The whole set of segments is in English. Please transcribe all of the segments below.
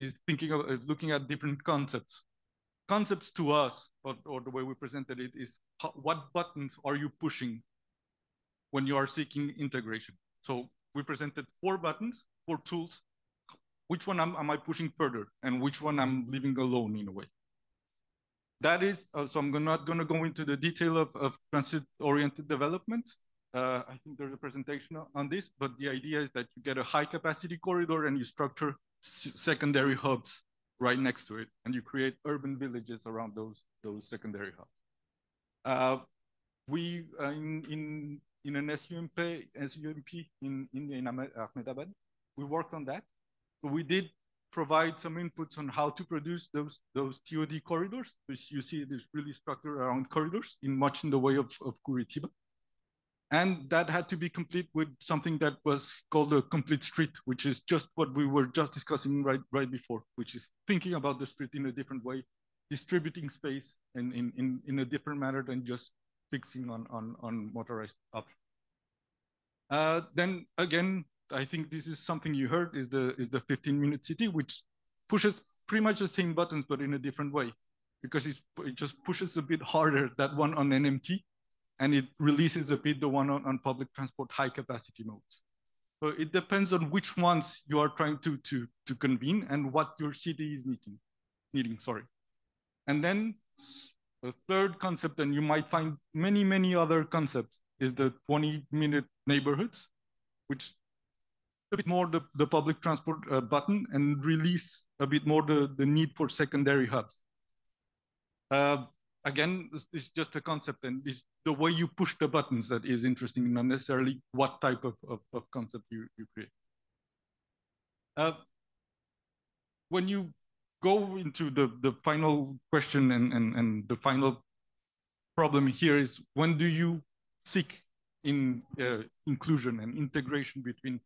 is looking at different concepts. Concepts to us, or the way we presented it, is what buttons are you pushing when you are seeking integration? So we presented 4 buttons, 4 tools. Which one am I pushing further, and which one I'm leaving alone in a way? That is, so I'm not going to go into the detail of transit-oriented development. I think there's a presentation on this, but the idea is that you get a high-capacity corridor and you structure secondary hubs right next to it, and you create urban villages around those secondary hubs. We in an SUMP in Ahmedabad, we worked on that. So we did provide some inputs on how to produce those TOD corridors, which you see is really structured around corridors much in the way of Curitiba. And that had to be complete with something that was called a complete street, which is just what we were just discussing right before, which is thinking about the street in a different way, distributing space in a different manner than just fixing on motorized options. Then again, I think this is something you heard, is the 15-minute city, which pushes pretty much the same buttons, but in a different way, because it just pushes a bit harder, that one on NMT, and it releases a bit the one on public transport high capacity modes. So it depends on which ones you are trying to convene and what your city is needing. And then the third concept, and you might find many other concepts, is the 20-minute neighborhoods, which a bit more the public transport button and release a bit more the need for secondary hubs. Again, it's just a concept, and it's the way you push the buttons that is interesting, not necessarily what type of concept you create. When you go into the final question and the final problem here is, when do you seek inclusion and integration between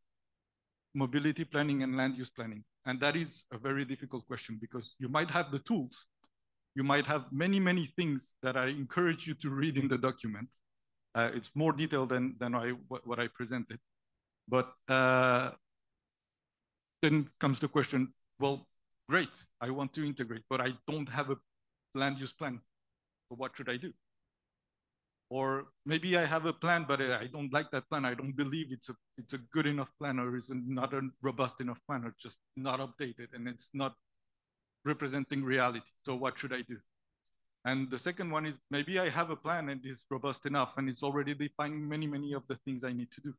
mobility planning and land use planning? And that is a very difficult question, because you might have the tools, you might have many things that I encourage you to read in the document. It's more detailed than what I presented. But then comes the question, well, great, I want to integrate, but I don't have a land use plan. So what should I do? Or maybe I have a plan, but I don't like that plan. I don't believe it's a good enough plan, or is not a robust enough plan, or just not updated, and it's not representing reality. So what should I do? And the second one is, maybe I have a plan and it's robust enough and it's already defining many of the things I need to do.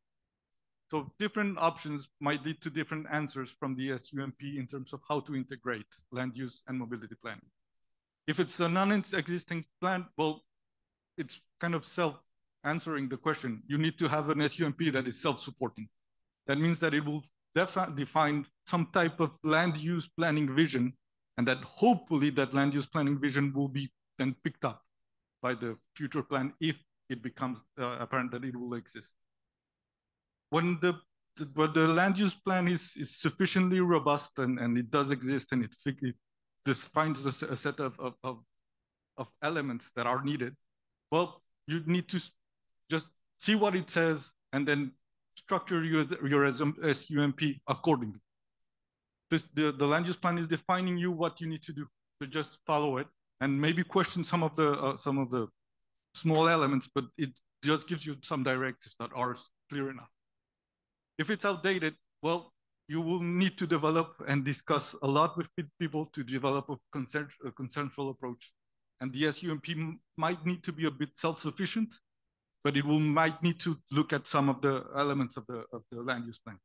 So different options might lead to different answers from the SUMP in terms of how to integrate land use and mobility planning. If it's a non-existing plan, well, it's kind of self-answering the question. You need to have an SUMP that is self-supporting. That means that it will define some type of land use planning vision, and that hopefully that land use planning vision will be then picked up by the future plan if it becomes apparent that it will exist. When the land use plan is sufficiently robust and it does exist, and it defines a set of elements that are needed, well, you need to just see what it says and then structure your SUMP accordingly. The land use plan is defining you what you need to do. So just follow it and maybe question some of the small elements, but it just gives you some directives that are clear enough. If it's outdated, well, you will need to develop and discuss a lot with people to develop a consensual approach. And the SUMP might need to be a bit self-sufficient, but it might need to look at some of the elements of the land use plan.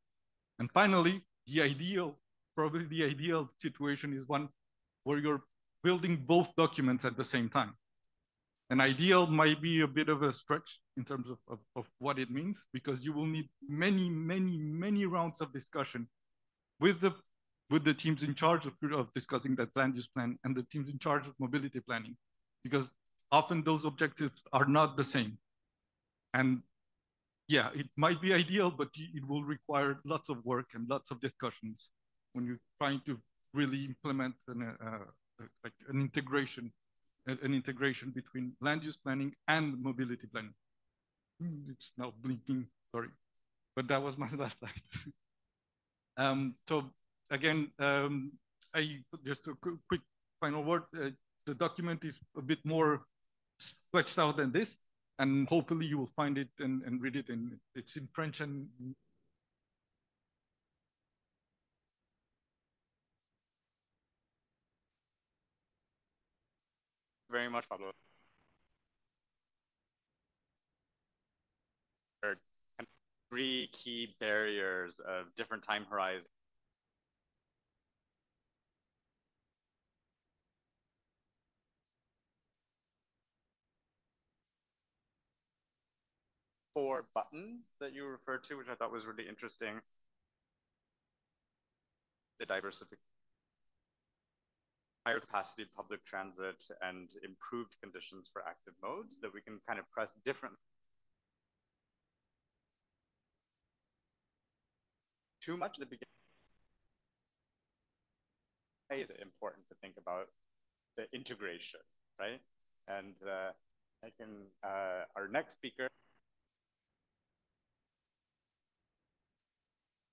And finally, probably the ideal situation is one where you're building both documents at the same time. An ideal might be a bit of a stretch in terms of what it means, because you will need many rounds of discussion with the teams in charge of discussing that land use plan and the teams in charge of mobility planning, because often those objectives are not the same. And yeah, it might be ideal, but it will require lots of work and lots of discussions when you're trying to really implement like an integration between land use planning and mobility planning. It's now blinking, sorry, but that was my last slide. So again, just a quick final word. The document is a bit more fleshed out than this, and hopefully you will find it and read it. And it's in French and very much, Pablo. Three key barriers of different time horizons four buttons that you referred to, which I thought was really interesting. The diversification, higher capacity public transit, and improved conditions for active modes that we can kind of press different. Too much at the beginning. Is it important to think about the integration, right? And I can, our next speaker,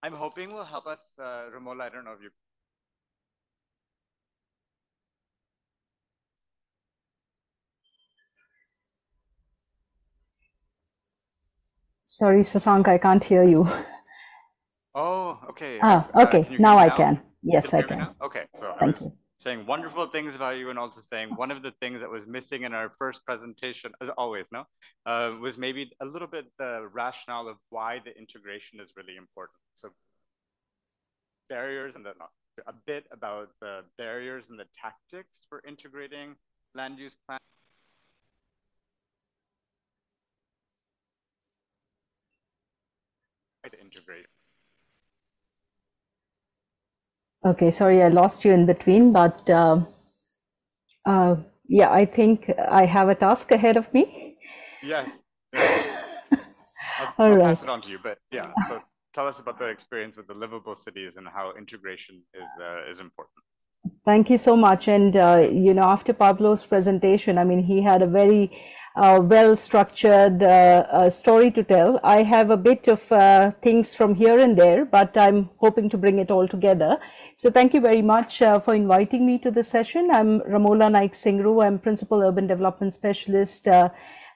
I'm hoping will help us, Romola, I don't know if you. Sorry, Sasank, I can't hear you. Oh, okay. Okay, now I can. Yes, I can. Okay, so Thank you. Saying wonderful things about you, and also saying one of the things that was missing in our first presentation, as always, was maybe a little bit the rationale of why the integration is really important. So barriers and a bit about the barriers and the tactics for integrating land use plan. Integrate. Okay, sorry, I lost you in between, but yeah, I think I have a task ahead of me. Yes. I'll pass it on to you, but yeah, so tell us about the experience with the livable cities and how integration is important. Thank you so much. And, you know, after Pablo's presentation, I mean, he had a very well-structured story to tell. I have a bit of things from here and there, but I'm hoping to bring it all together. So thank you very much for inviting me to this session. I'm Ramola Naik Singru. I'm Principal Urban Development Specialist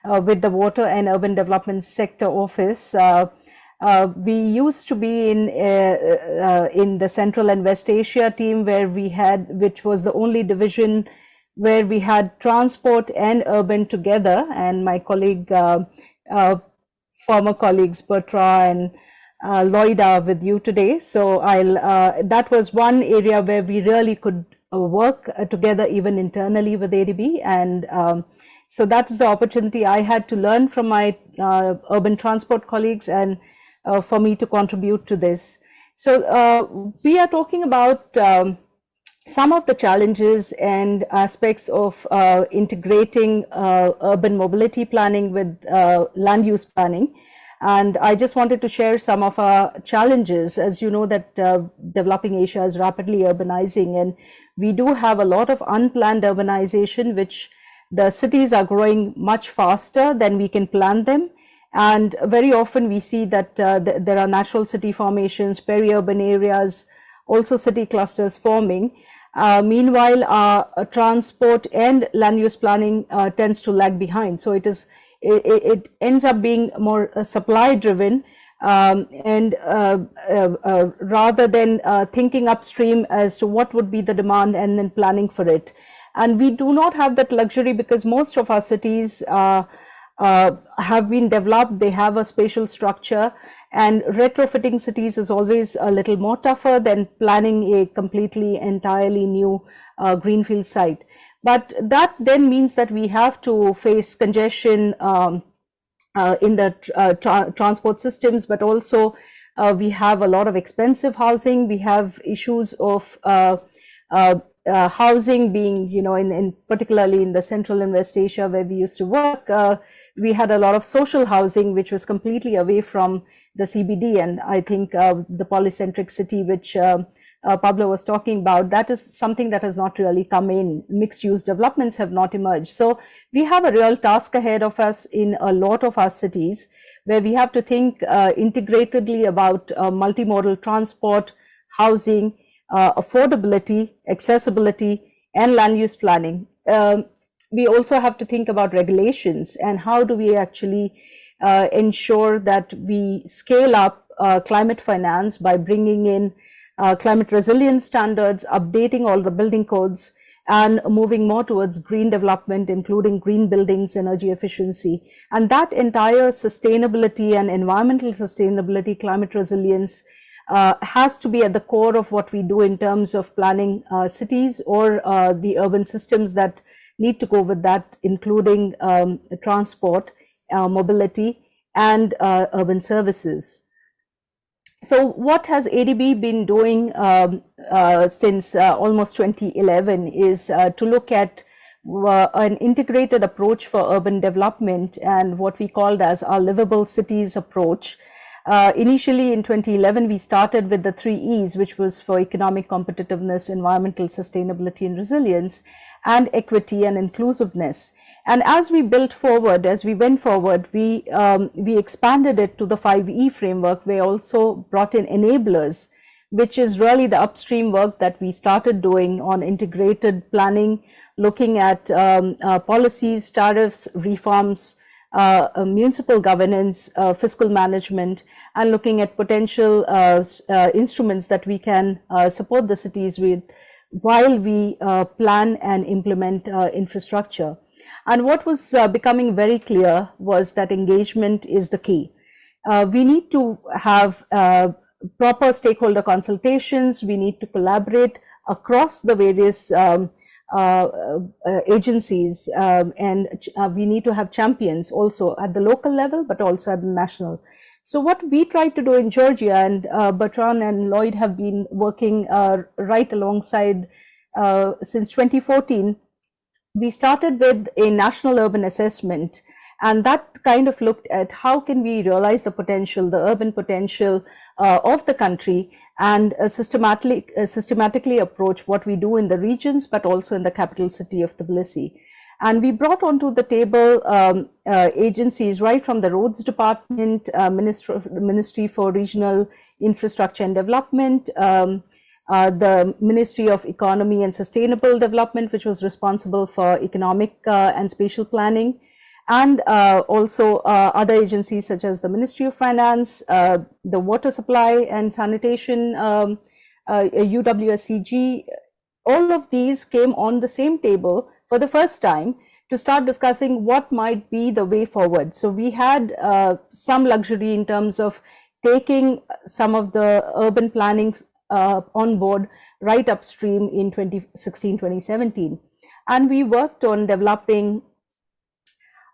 with the Water and Urban Development Sector Office. We used to be in the Central and West Asia team, where we had, which was the only division where we had transport and urban together. And my colleague, former colleagues Bertra and Lloyd are with you today. So that was one area where we really could work together, even internally with ADB. And so that's the opportunity I had to learn from my urban transport colleagues and for me to contribute to this. So we are talking about some of the challenges and aspects of integrating urban mobility planning with land use planning. And I just wanted to share some of our challenges. As you know, that developing Asia is rapidly urbanizing, and we do have a lot of unplanned urbanization, which the cities are growing much faster than we can plan them. And very often we see that there are natural city formations, peri-urban areas, also city clusters forming. Meanwhile, our transport and land use planning tends to lag behind. So it ends up being more supply driven, and rather than thinking upstream as to what would be the demand and then planning for it. And we do not have that luxury, because most of our cities have been developed, they have a spatial structure, and retrofitting cities is always a little more tougher than planning a completely, entirely new greenfield site. But that then means that we have to face congestion in the transport systems, but also we have a lot of expensive housing. We have issues of housing being, you know, in particularly in the Central and West Asia where we used to work, we had a lot of social housing which was completely away from the CBD. And I think the polycentric city which Pablo was talking about, that is something that has not really come in. Mixed use developments have not emerged. So we have a real task ahead of us in a lot of our cities, where we have to think integratedly about multimodal transport, housing, affordability, accessibility, and land use planning. We also have to think about regulations and how do we actually ensure that we scale up climate finance by bringing in climate resilience standards, updating all the building codes, and moving more towards green development, including green buildings, energy efficiency. And that entire sustainability and environmental sustainability, climate resilience, has to be at the core of what we do in terms of planning cities or the urban systems that need to go with that, including transport, mobility, and urban services. So what has ADB been doing since almost 2011 is to look at an integrated approach for urban development and what we called as our livable cities approach. Initially in 2011, we started with the 3 E's, which was for economic competitiveness, environmental sustainability and resilience, and equity and inclusiveness. And as we built forward, as we went forward, we expanded it to the 5E framework. We also brought in enablers, which is really the upstream work that we started doing on integrated planning, looking at policies, tariffs, reforms, municipal governance, fiscal management, and looking at potential instruments that we can support the cities with while we plan and implement infrastructure. And what was becoming very clear was that engagement is the key. We need to have proper stakeholder consultations. We need to collaborate across the various agencies, and we need to have champions also at the local level, but also at the national. So what we tried to do in Georgia, and Bertrand and Lloyd have been working right alongside since 2014, we started with a national urban assessment, and that kind of looked at how can we realize the potential, the urban potential of the country, and systematically approach what we do in the regions, but also in the capital city of Tbilisi. And we brought onto the table agencies right from the Roads Department, Ministry for Regional Infrastructure and Development, the Ministry of Economy and Sustainable Development, which was responsible for economic and spatial planning, and also other agencies such as the Ministry of Finance, the Water Supply and Sanitation, UWSCG. All of these came on the same table for the first time to start discussing what might be the way forward. So we had some luxury in terms of taking some of the urban planning on board right upstream in 2016, 2017. And we worked on developing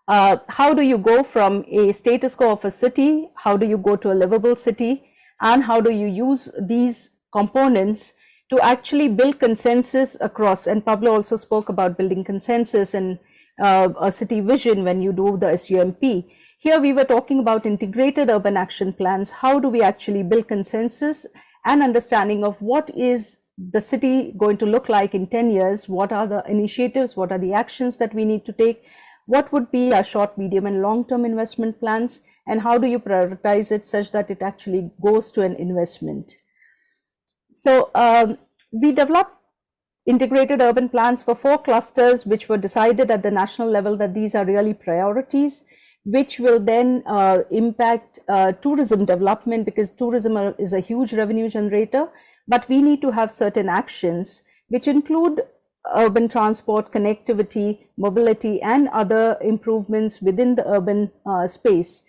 how do you go from a status quo of a city, how do you go to a livable city, and how do you use these components to actually build consensus across. And Pablo also spoke about building consensus and a city vision when you do the SUMP. Here we were talking about integrated urban action plans. How do we actually build consensus and understanding of what is the city going to look like in 10 years? What are the initiatives? What are the actions that we need to take? What would be our short, medium, and long-term investment plans? And how do you prioritize it such that it actually goes to an investment? So we developed integrated urban plans for 4 clusters, which were decided at the national level that these are really priorities, which will then impact tourism development, because tourism is a huge revenue generator. But we need to have certain actions which include urban transport, connectivity, mobility, and other improvements within the urban space.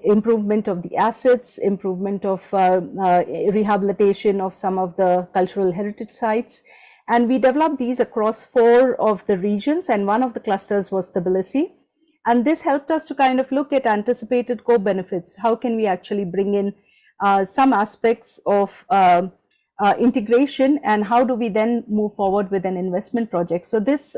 Improvement of the assets, improvement of rehabilitation of some of the cultural heritage sites. And we developed these across 4 of the regions, and one of the clusters was Tbilisi. And this helped us to kind of look at anticipated co-benefits. How can we actually bring in some aspects of integration, and how do we then move forward with an investment project? So this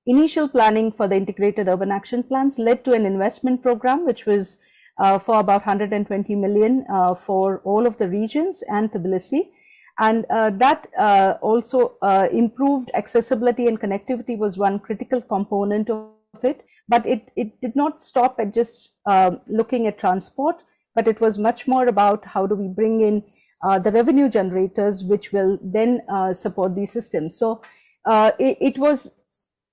initial planning for the integrated urban action plans led to an investment program, which was for about 120 million for all of the regions and Tbilisi. And that also improved accessibility and connectivity was one critical component of it. But it did not stop at just looking at transport, but it was much more about how do we bring in the revenue generators, which will then support these systems. So it was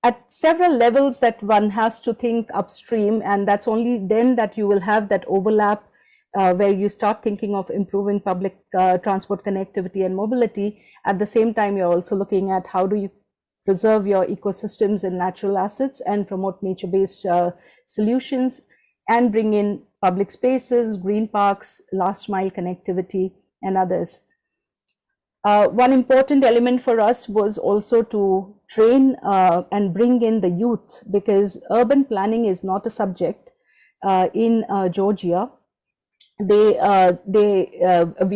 at several levels that one has to think upstream, and that's only then that you will have that overlap where you start thinking of improving public transport connectivity and mobility. At the same time, you're also looking at how do you preserve your ecosystems and natural assets and promote nature-based solutions and bring in public spaces, green parks, last mile connectivity, and others. One important element for us was also to train and bring in the youth, because urban planning is not a subject in Georgia. We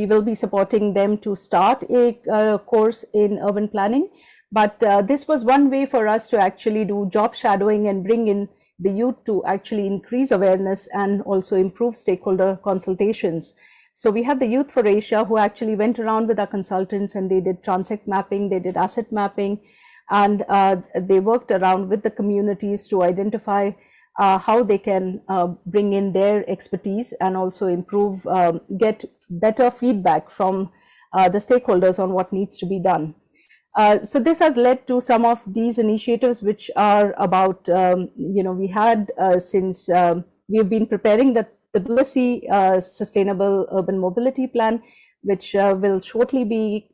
will be supporting them to start a course in urban planning, but this was one way for us to actually do job shadowing and bring in the youth to actually increase awareness and also improve stakeholder consultations. So we had the Youth for Asia who actually went around with our consultants, and they did transect mapping, they did asset mapping, and they worked around with the communities to identify how they can bring in their expertise and also improve, get better feedback from the stakeholders on what needs to be done. So this has led to some of these initiatives, which are about, we had since we've been preparing the Tbilisi Sustainable Urban Mobility Plan, which will shortly be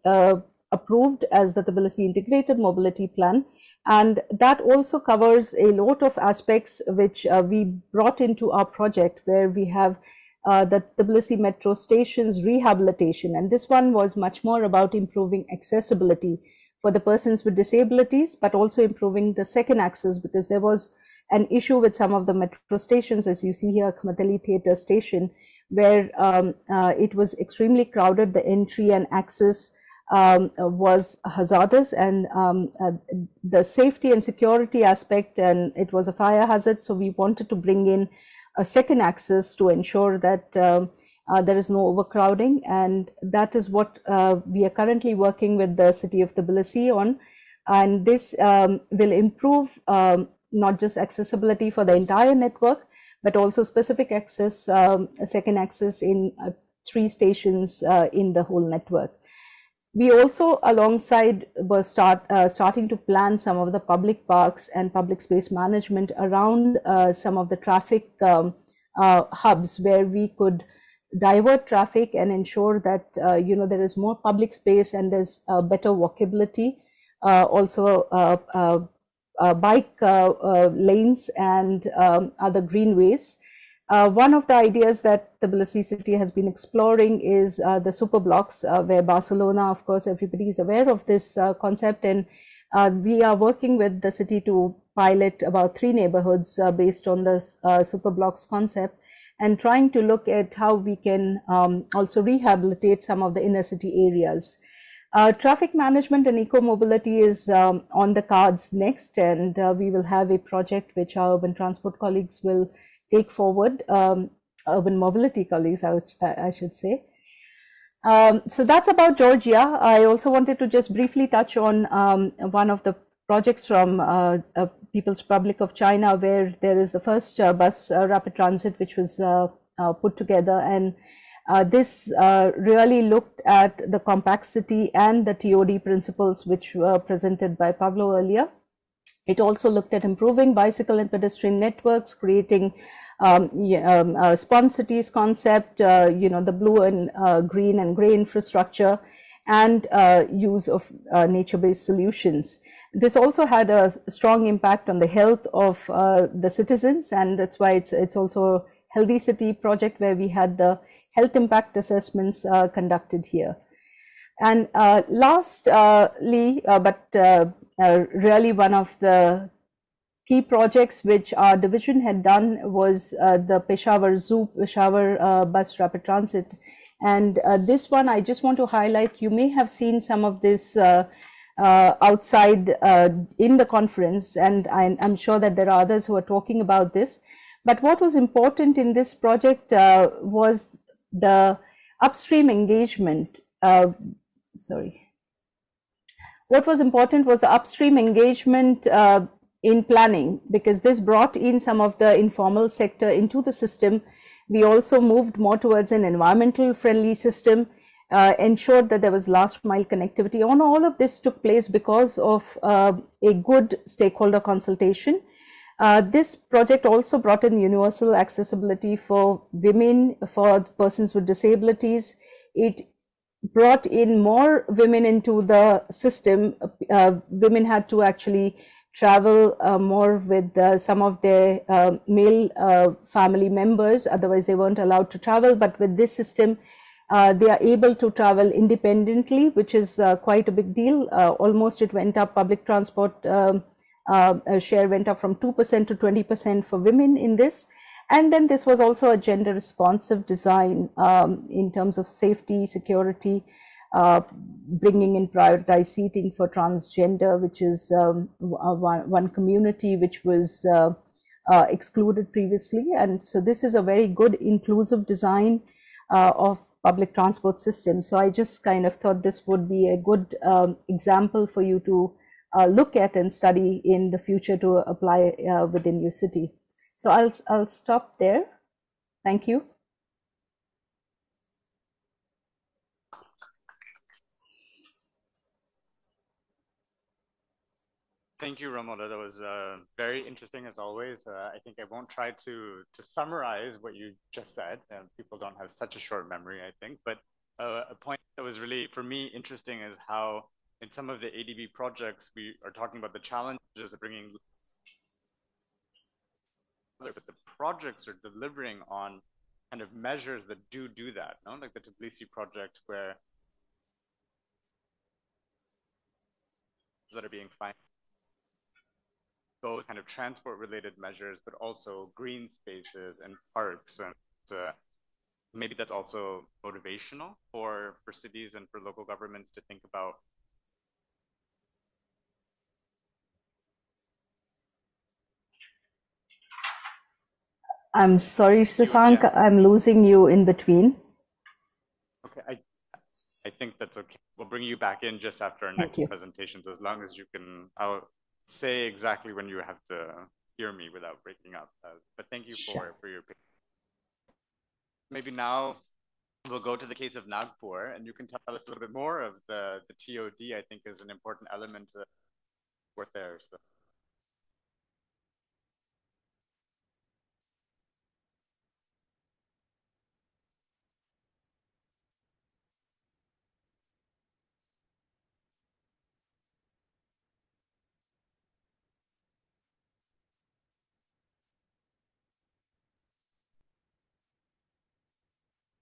approved as the Tbilisi Integrated Mobility Plan. And that also covers a lot of aspects which we brought into our project, where we have the Tbilisi metro stations rehabilitation. And this one was much more about improving accessibility for the persons with disabilities, but also improving the second access, because there was an issue with some of the metro stations, as you see here, Khamatali Theatre Station, where it was extremely crowded. The entry and access was hazardous, and the safety and security aspect, and it was a fire hazard. So we wanted to bring in a second access to ensure that there is no overcrowding, and that is what we are currently working with the city of Tbilisi on. And this will improve not just accessibility for the entire network, but also specific access, second access in 3 stations in the whole network. We also, alongside, were starting to plan some of the public parks and public space management around some of the traffic hubs, where we could divert traffic and ensure that there is more public space and there's better walkability. Also bike lanes and other greenways. One of the ideas that Tbilisi city has been exploring is the super blocks, where Barcelona, of course, everybody is aware of this concept, and we are working with the city to pilot about 3 neighborhoods based on the super blocks concept, and trying to look at how we can also rehabilitate some of the inner city areas. Traffic management and eco-mobility is on the cards next, and we will have a project which our urban transport colleagues will take forward, urban mobility colleagues, I should say. So that's about Georgia. I also wanted to just briefly touch on one of the projects from People's Republic of China, where there is the first bus rapid transit which was put together, and this really looked at the compact city and the TOD principles which were presented by Pablo earlier. It also looked at improving bicycle and pedestrian networks, creating spawn cities concept, the blue and green and gray infrastructure, and use of nature-based solutions. This also had a strong impact on the health of the citizens, and that's why it's also a healthy city project, where we had the health impact assessments conducted here. And lastly, really one of the key projects which our division had done was the Peshawar bus rapid transit. And this one, I just want to highlight, you may have seen some of this outside in the conference, and I'm sure that there are others who are talking about this. But what was important in this project was the upstream engagement. What was important was the upstream engagement in planning, because this brought in some of the informal sector into the system. We also moved more towards an environmental friendly system, ensured that there was last mile connectivity. All of this took place because of a good stakeholder consultation. This project also brought in universal accessibility for women, for persons with disabilities. It brought in more women into the system. Women had to actually travel more with some of their male family members, otherwise they weren't allowed to travel. But with this system, they are able to travel independently, which is quite a big deal. Almost it went up, public transport share went up from 2% to 20% for women in this. And then this was also a gender responsive design in terms of safety, security, bringing in prioritized seating for transgender, which is one community which was excluded previously. And so this is a very good inclusive design of public transport system. So I just kind of thought this would be a good example for you to look at and study in the future to apply within your city. So I'll stop there. Thank you. Thank you, Ramoda. That was very interesting as always. I think I won't try to summarize what you just said. People don't have such a short memory, I think. But a point that was really, for me, interesting is how in some of the ADB projects, we are talking about the challenges of bringing, but the projects are delivering on kind of measures that do that, no? Like the Tbilisi project, where that are being financed, both kind of transport related measures, but also green spaces and parks. And maybe that's also motivational for cities and for local governments to think about. I'm sorry, Sasank, I'm losing you in between. Okay, I think that's okay. We'll bring you back in just after our next presentations, as long as you can, I'll say exactly when you have to hear me without breaking up. But thank you for your patience. Maybe now we'll go to the case of Nagpur, and you can tell us a little bit more of the TOD. I think is an important element worth there. So.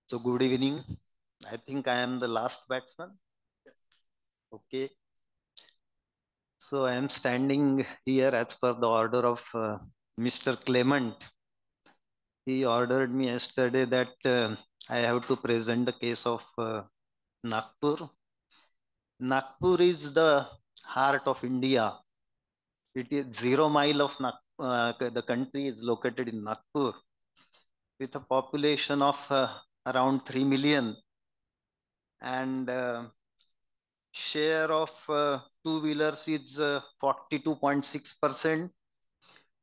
So good evening. I think I am the last batsman. Okay. So I am standing here as per the order of Mr. Clement. He ordered me yesterday that I have to present the case of Nagpur. Nagpur is the heart of India. It is 0 mile of Nagpur. The country is located in Nagpur with a population of around 3 million. And share of two-wheelers is 42.6%.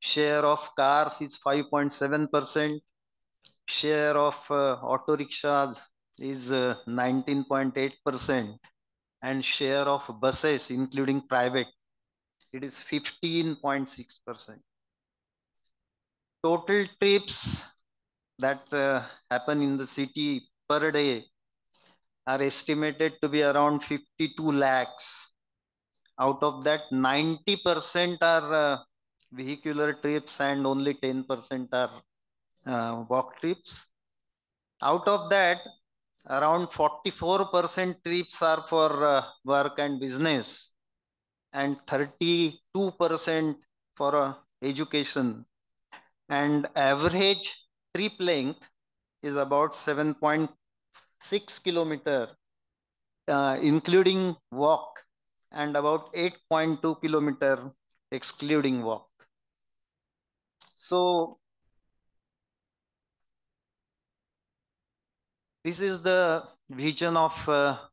Share of cars is 5.7%. Share of auto rickshaws is 19.8%. And share of buses, including private, it is 15.6%. Total trips that happen in the city per day are estimated to be around 52 lakhs. Out of that, 90% are vehicular trips and only 10% are walk trips. Out of that, around 44% trips are for work and business, and 32% for education. And average trip length is about 7.6 kilometers, including walk, and about 8.2 kilometers excluding walk. So this is the vision of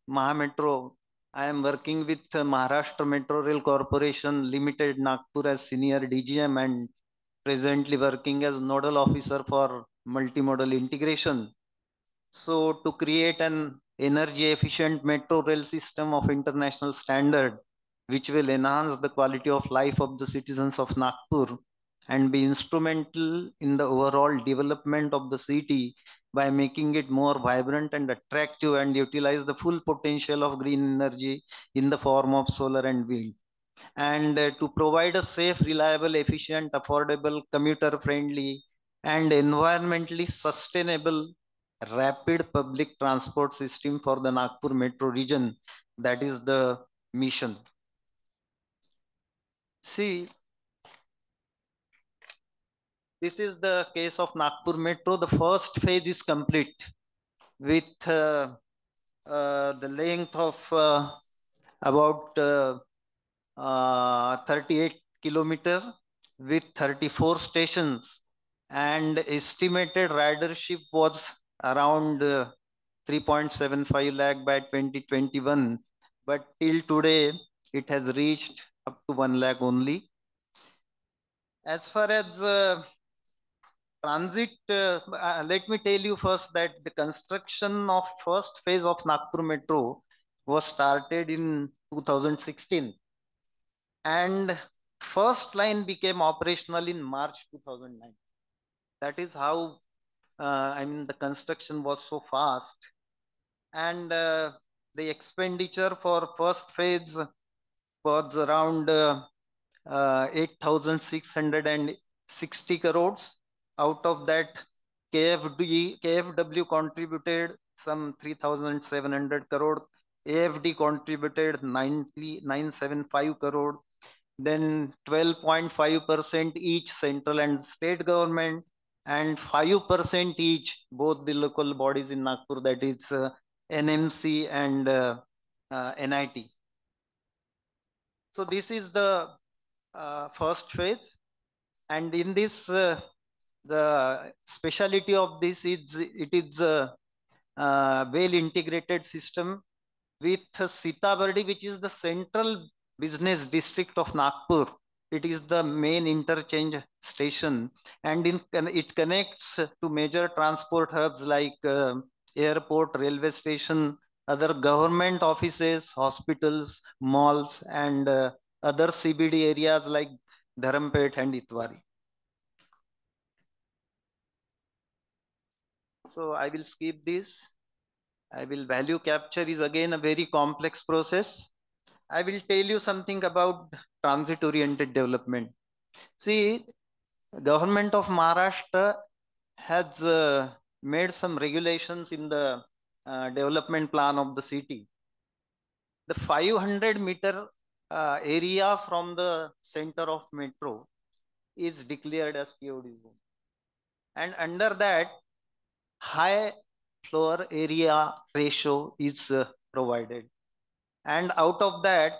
Mahametro. I am working with Maharashtra Metro Rail Corporation Limited, Nagpur, as senior DGM, and presently working as nodal officer for multimodal integration. So to create an energy efficient metro rail system of international standard, which will enhance the quality of life of the citizens of Nagpur and be instrumental in the overall development of the city by making it more vibrant and attractive and utilize the full potential of green energy in the form of solar and wind. And to provide a safe, reliable, efficient, affordable, commuter friendly, and environmentally sustainable rapid public transport system for the Nagpur metro region. That is the mission. See, this is the case of Nagpur metro. The first phase is complete with the length of about 38 kilometer with 34 stations, and estimated ridership was around 3.75 lakh by 2021, but till today it has reached up to 1 lakh only. As far as transit, let me tell you first that the construction of first phase of Nagpur metro was started in 2016, and first line became operational in March 2009. That is how I mean the construction was so fast, and the expenditure for first phase was around 8,660 crores. Out of that, KFW contributed some 3,700 crore. AFD contributed 975 crore. Then 12.5% each central and state government, and 5% each both the local bodies in Nagpur, that is NMC and NIT. So this is the first phase, and in this the speciality of this is it is a well integrated system with Sitabardi, which is the central business district of Nagpur. It is the main interchange station, and it connects to major transport hubs like airport, railway station, other government offices, hospitals, malls, and other CBD areas like Dharampet and Itwari. So I will skip this. Value capture is again a very complex process. I will tell you something about transit oriented development. See, government of Maharashtra has made some regulations in the development plan of the city. The 500-meter area from the center of metro is declared as POD zone. And under that, high floor area ratio is provided. And out of that,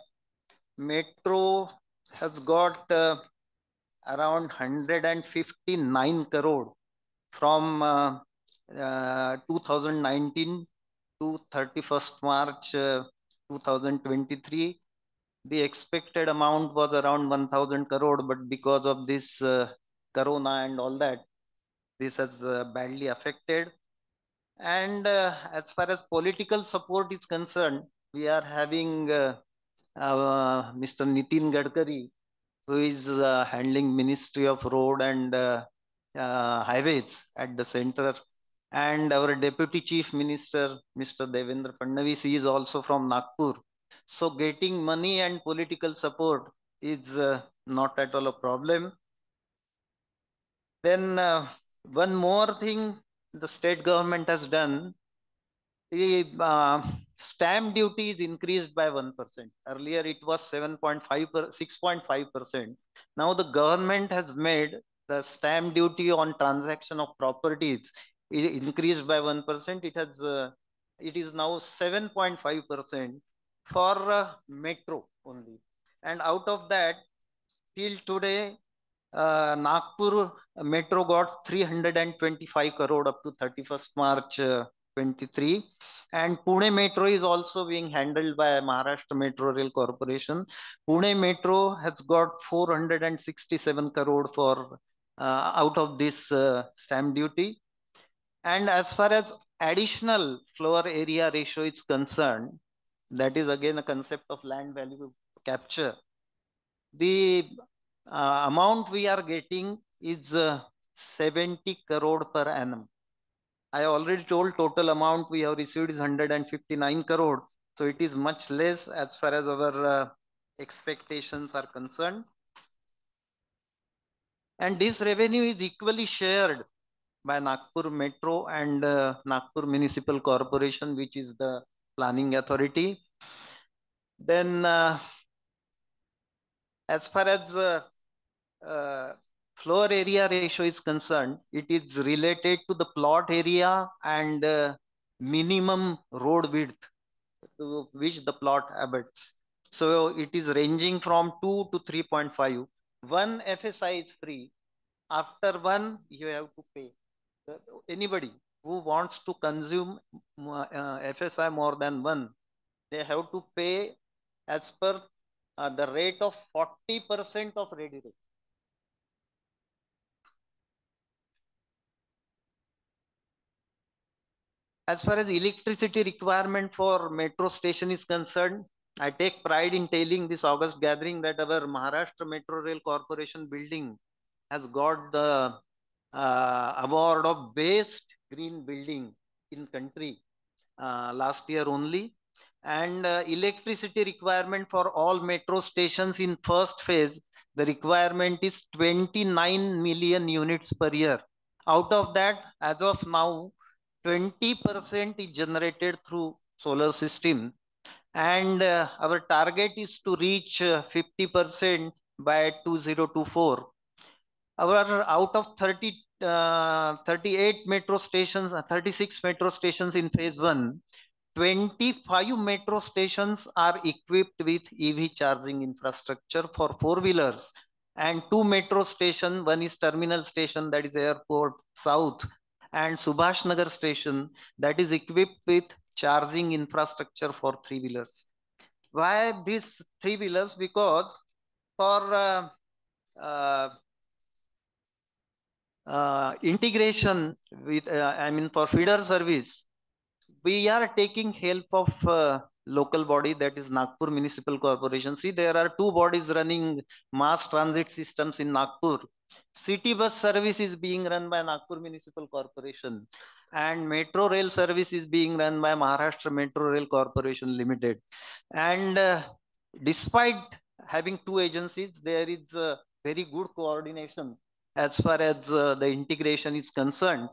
metro has got around 159 crore from 2019 to 31st March 2023. The expected amount was around 1,000 crore, but because of this corona and all that, this has badly affected. And as far as political support is concerned, we are having Mr. Nitin Gadkari, who is handling Ministry of Road and Highways at the center. And our Deputy Chief Minister, Mr. Devendra Fadnavis, is also from Nagpur. So getting money and political support is not at all a problem. Then one more thing the state government has done, the stamp duty is increased by 1%. Earlier it was 6.5%. Now the government has made the stamp duty on transaction of properties increased by 1%. It is now 7.5% for metro only. And out of that, till today, Nagpur metro got 325 crore up to 31st March 23, and Pune metro is also being handled by Maharashtra Metro Rail Corporation. Pune metro has got 467 crore for out of this stamp duty. And as far as additional floor area ratio is concerned, that is again a concept of land value capture. The amount we are getting is 70 crore per annum. I already told total amount we have received is 159 crore. So it is much less as far as our expectations are concerned. And this revenue is equally shared by Nagpur Metro and Nagpur Municipal Corporation, which is the planning authority. Then as far as floor area ratio is concerned, it is related to the plot area and minimum road width to which the plot abuts. So it is ranging from 2 to 3.5. One FSI is free. After one, you have to pay. Anybody who wants to consume FSI more than one, they have to pay as per the rate of 40% of ready rate. As far as electricity requirement for metro station is concerned, I take pride in telling this August gathering that our Maharashtra Metro Rail Corporation building has got the award of best green building in country last year only. And electricity requirement for all metro stations in first phase, the requirement is 29 million units per year. Out of that, as of now, 20% is generated through solar system. And our target is to reach 50% by 2024. Our out of 38 metro stations, 36 metro stations in phase 1, 25 metro stations are equipped with EV charging infrastructure for four-wheelers, and 2 metro stations, one is terminal station, that is Airport South, and Subhash Nagar station, that is equipped with charging infrastructure for three-wheelers. Why these three-wheelers? Because for integration with, for feeder service, we are taking help of local body, that is Nagpur Municipal Corporation. See, there are two bodies running mass transit systems in Nagpur. City bus service is being run by Nagpur Municipal Corporation, and metro rail service is being run by Maharashtra Metro Rail Corporation Limited. And despite having two agencies, there is very good coordination as far as the integration is concerned.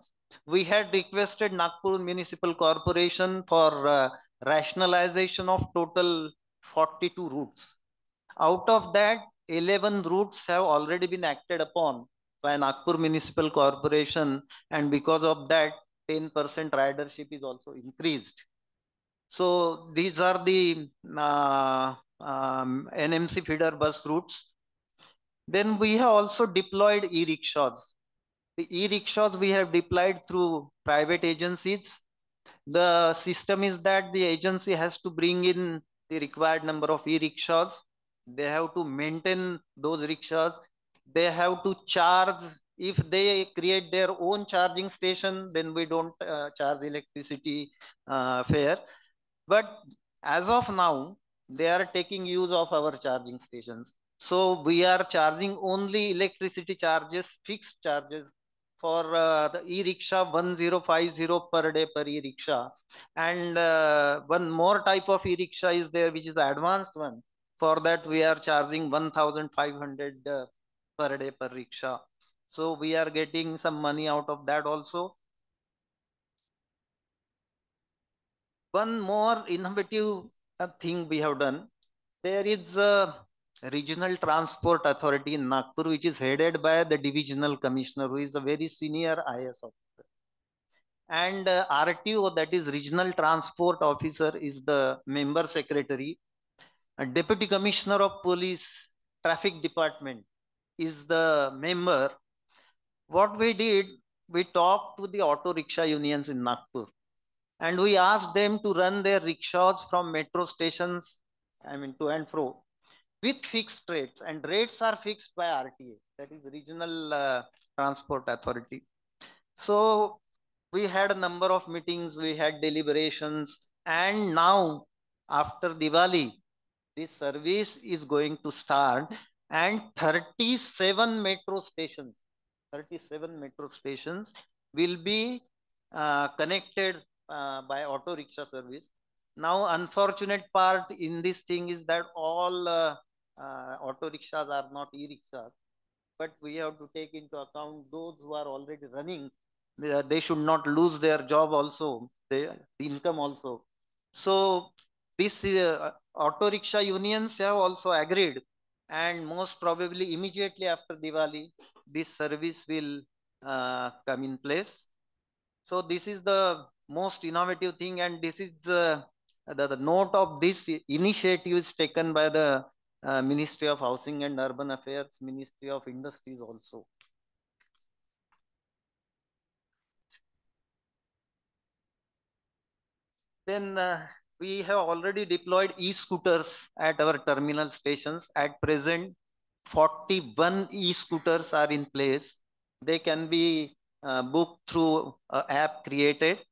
We had requested Nagpur Municipal Corporation for rationalization of total 42 routes. Out of that, 11 routes have already been acted upon by Nagpur Municipal Corporation, and because of that, 10% ridership is also increased. So these are the NMC feeder bus routes. Then we have also deployed e-rickshaws. The e-rickshaws we have deployed through private agencies. The system is that the agency has to bring in the required number of e-rickshaws. They have to maintain those rickshaws. They have to charge. If they create their own charging station, then we don't charge electricity fare. But as of now, they are taking use of our charging stations. So we are charging only electricity charges, fixed charges for the e-rickshaw 1050 per day per e-rickshaw. And one more type of e-rickshaw is there, which is the advanced one. For that, we are charging 1500 per day per rickshaw. So we are getting some money out of that also. One more innovative thing we have done. There is a regional transport authority in Nagpur, which is headed by the divisional commissioner, who is a very senior IS officer. And RTO, that is regional transport officer, is the member secretary. A deputy commissioner of police traffic department is the member. What we did, we talked to the auto rickshaw unions in Nagpur, and we asked them to run their rickshaws from metro stations, to and fro, with fixed rates, and rates are fixed by RTA, that is Regional Transport Authority. So we had a number of meetings, we had deliberations, and now after Diwali, this service is going to start, and 37 metro stations will be connected by auto rickshaw service. Now, unfortunate part in this thing is that all auto rickshaws are not e-rickshaws, but we have to take into account those who are already running. They should not lose their job also, the income also. So this auto rickshaw unions have also agreed, and most probably immediately after Diwali, this service will come in place. So this is the most innovative thing, and this is the note of this initiative is taken by the Ministry of Housing and Urban Affairs, Ministry of Industries also. Then we have already deployed e-scooters at our terminal stations. At present, 41 e-scooters are in place. They can be booked through an app created.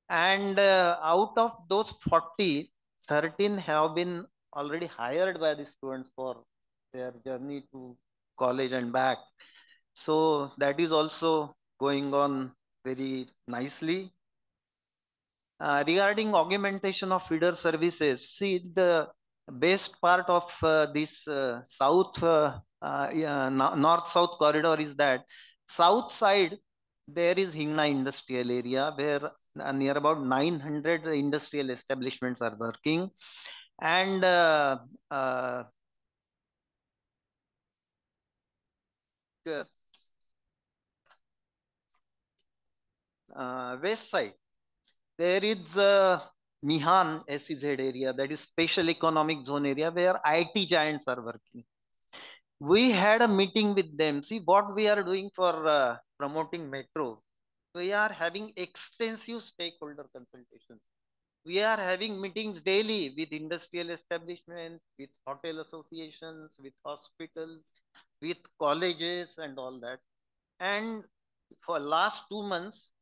And out of those 40, 13 have been already hired by the students for their journey to college and back. So that is also going on very nicely. Regarding augmentation of feeder services, see the best part of this north-south corridor is that south side there is Hingna industrial area where near about 900 industrial establishments are working, and west side there is Mihan SEZ area, that is special economic zone area where IT giants are working. We had a meeting with them. See what we are doing for promoting metro. We are having extensive stakeholder consultations. We are having meetings daily with industrial establishments, with hotel associations, with hospitals, with colleges and all that. And for last 2 months,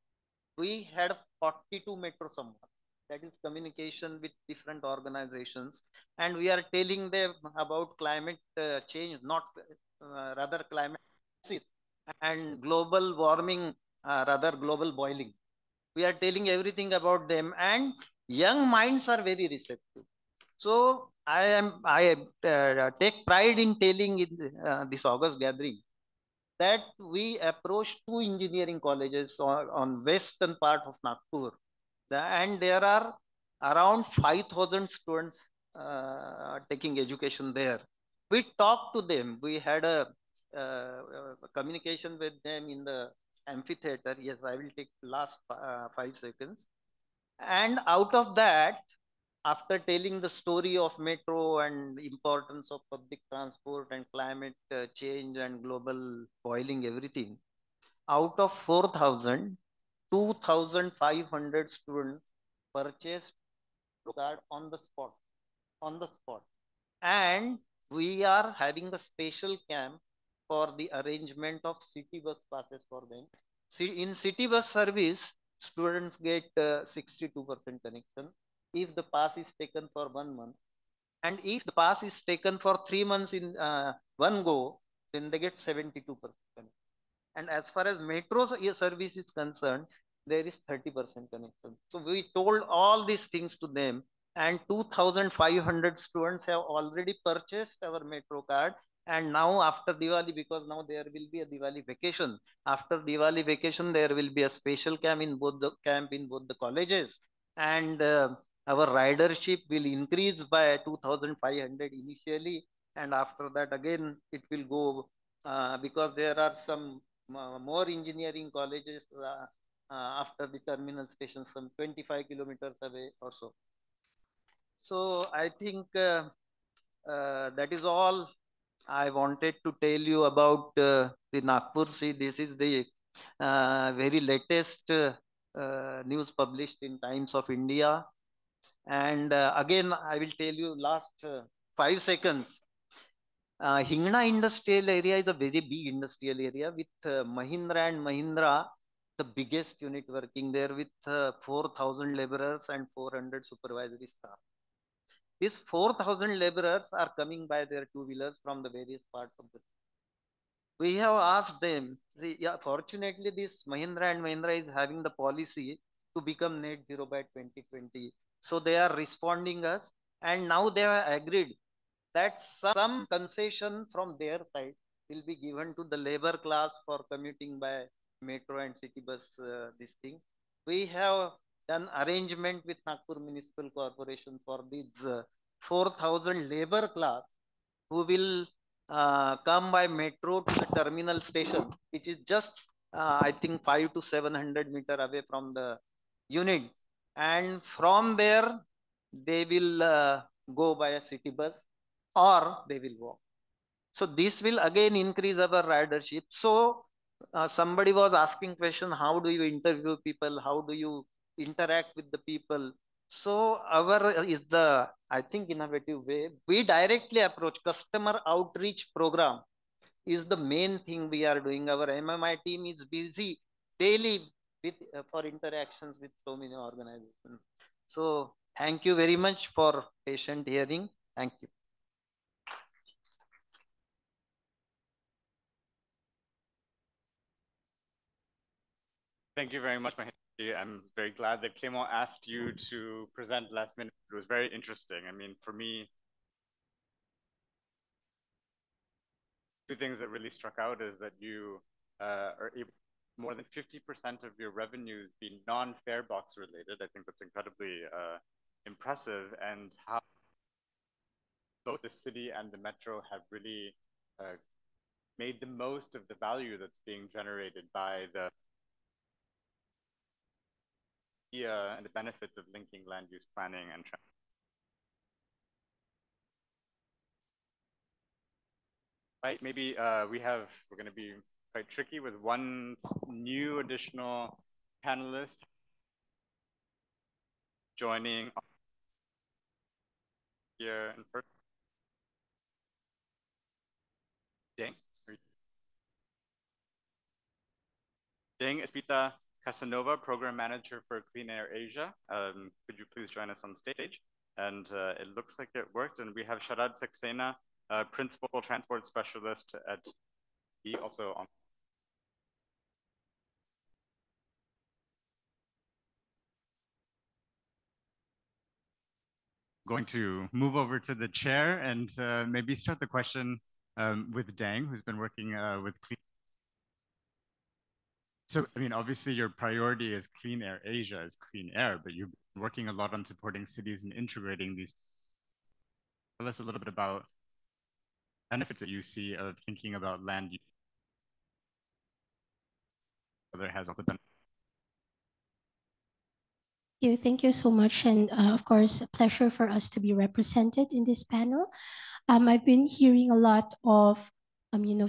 we had 42 metro samvad. That is communication with different organizations. And we are telling them about climate change, not rather climate and global warming, rather global boiling. We are telling everything about them, and young minds are very receptive. So I take pride in telling in this August gathering that we approached 2 engineering colleges on western part of Nagpur, and there are around 5,000 students taking education there. We talked to them. We had a communication with them in the amphitheater. Yes, I will take last 5 seconds. And out of that, after telling the story of metro and importance of public transport and climate change and global boiling, everything, out of 4,000, 2,500 students purchased card on the spot. And we are having a special camp for the arrangement of city bus passes for them. See, in city bus service, students get 62% connection if the pass is taken for 1 month. And if the pass is taken for 3 months in one go, then they get 72%. And as far as metro service is concerned, there is 30% connection. So we told all these things to them, and 2,500 students have already purchased our metro card. And now after Diwali, because now there will be a Diwali vacation. After Diwali vacation, there will be a special camp in both the colleges, and our ridership will increase by 2,500 initially, and after that again it will go because there are some more engineering colleges after the terminal station, some 25 kilometers away or so. So I think that is all I wanted to tell you about the Nagpur. See, this is the very latest news published in Times of India. And again, I will tell you last 5 seconds. Hingna industrial area is a very big industrial area with Mahindra and Mahindra the biggest unit working there with 4,000 laborers and 400 supervisory staff. These 4,000 laborers are coming by their two-wheelers from the various parts of the city. We have asked them, see, yeah, fortunately, this Mahindra and Mahindra is having the policy to become net zero by 2020. So they are responding us, and now they have agreed that some concession from their side will be given to the labor class for commuting by metro and city bus. This thing we have done arrangement with Nagpur Municipal Corporation for these 4,000 labor class who will come by metro to the terminal station, which is just I think 500 to 700 meter away from the unit, and from there they will go by a city bus or they will walk. So this will again increase our ridership. So somebody was asking question, how do you interview people? How do you interact with the people? So our is the, I think, innovative way. We directly approach customer outreach program is the main thing we are doing. Our MMI team is busy daily with for interactions with so many organizations. So thank you very much for patient hearing. Thank you. Thank you very much, Mahendra. I'm very glad that Clément asked you to present last minute. It was very interesting. I mean, for me, two things that really struck out is that you are able more than 50% of your revenues be non-fare box related. I think that's incredibly impressive, and how both the city and the metro have really made the most of the value that's being generated by the and the benefits of linking land use planning and right. Maybe we're going to be quite tricky with one new additional panelist joining here in person. Deng Espita Casanova, Program Manager for Clean Air Asia. Could you please join us on stage? And it looks like it worked. And we have Sharad Saxena, Principal Transport Specialist at E, also on. Going to move over to the chair and maybe start the question with Deng, who's been working with Clean. So, I mean, obviously your priority is Clean Air Asia, is clean air, but you've been working a lot on supporting cities and integrating these. Tell us a little bit about benefits that you see of thinking about land use. Whether it has also been. Thank you so much. And of course, a pleasure for us to be represented in this panel. I've been hearing a lot of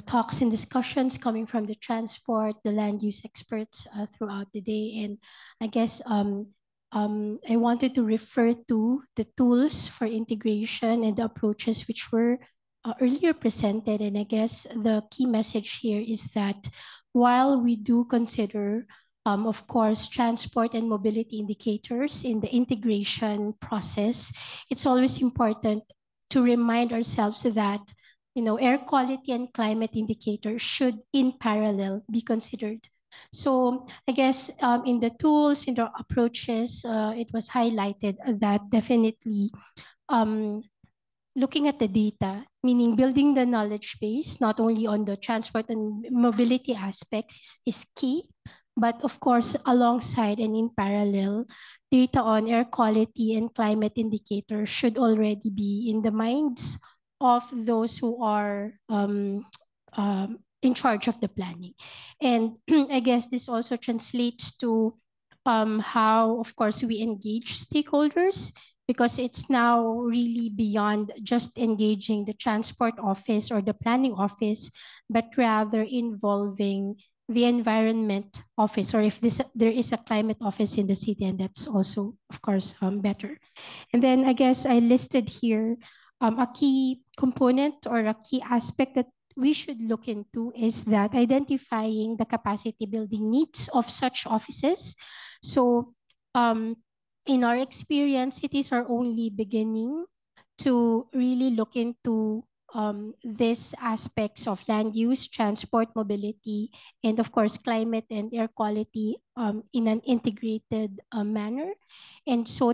talks and discussions coming from the transport, the land use experts throughout the day. And I guess I wanted to refer to the tools for integration and the approaches which were earlier presented. And I guess the key message here is that while we do consider, of course, transport and mobility indicators in the integration process, it's always important to remind ourselves that air quality and climate indicators should in parallel be considered. So I guess in the tools, in the approaches, it was highlighted that definitely looking at the data, meaning building the knowledge base, not only on the transport and mobility aspects is key, but of course, alongside and in parallel, data on air quality and climate indicators should already be in the minds of those who are in charge of the planning. And I guess this also translates to how, of course, we engage stakeholders, because it's now really beyond just engaging the transport office or the planning office, but rather involving the environment office, or if there is a climate office in the city, and that's also, of course, better. And then I guess I listed here a key component or a key aspect that we should look into is that identifying the capacity building needs of such offices. So in our experience, cities are only beginning to really look into these aspects of land use, transport, mobility, and of course, climate and air quality in an integrated manner. And so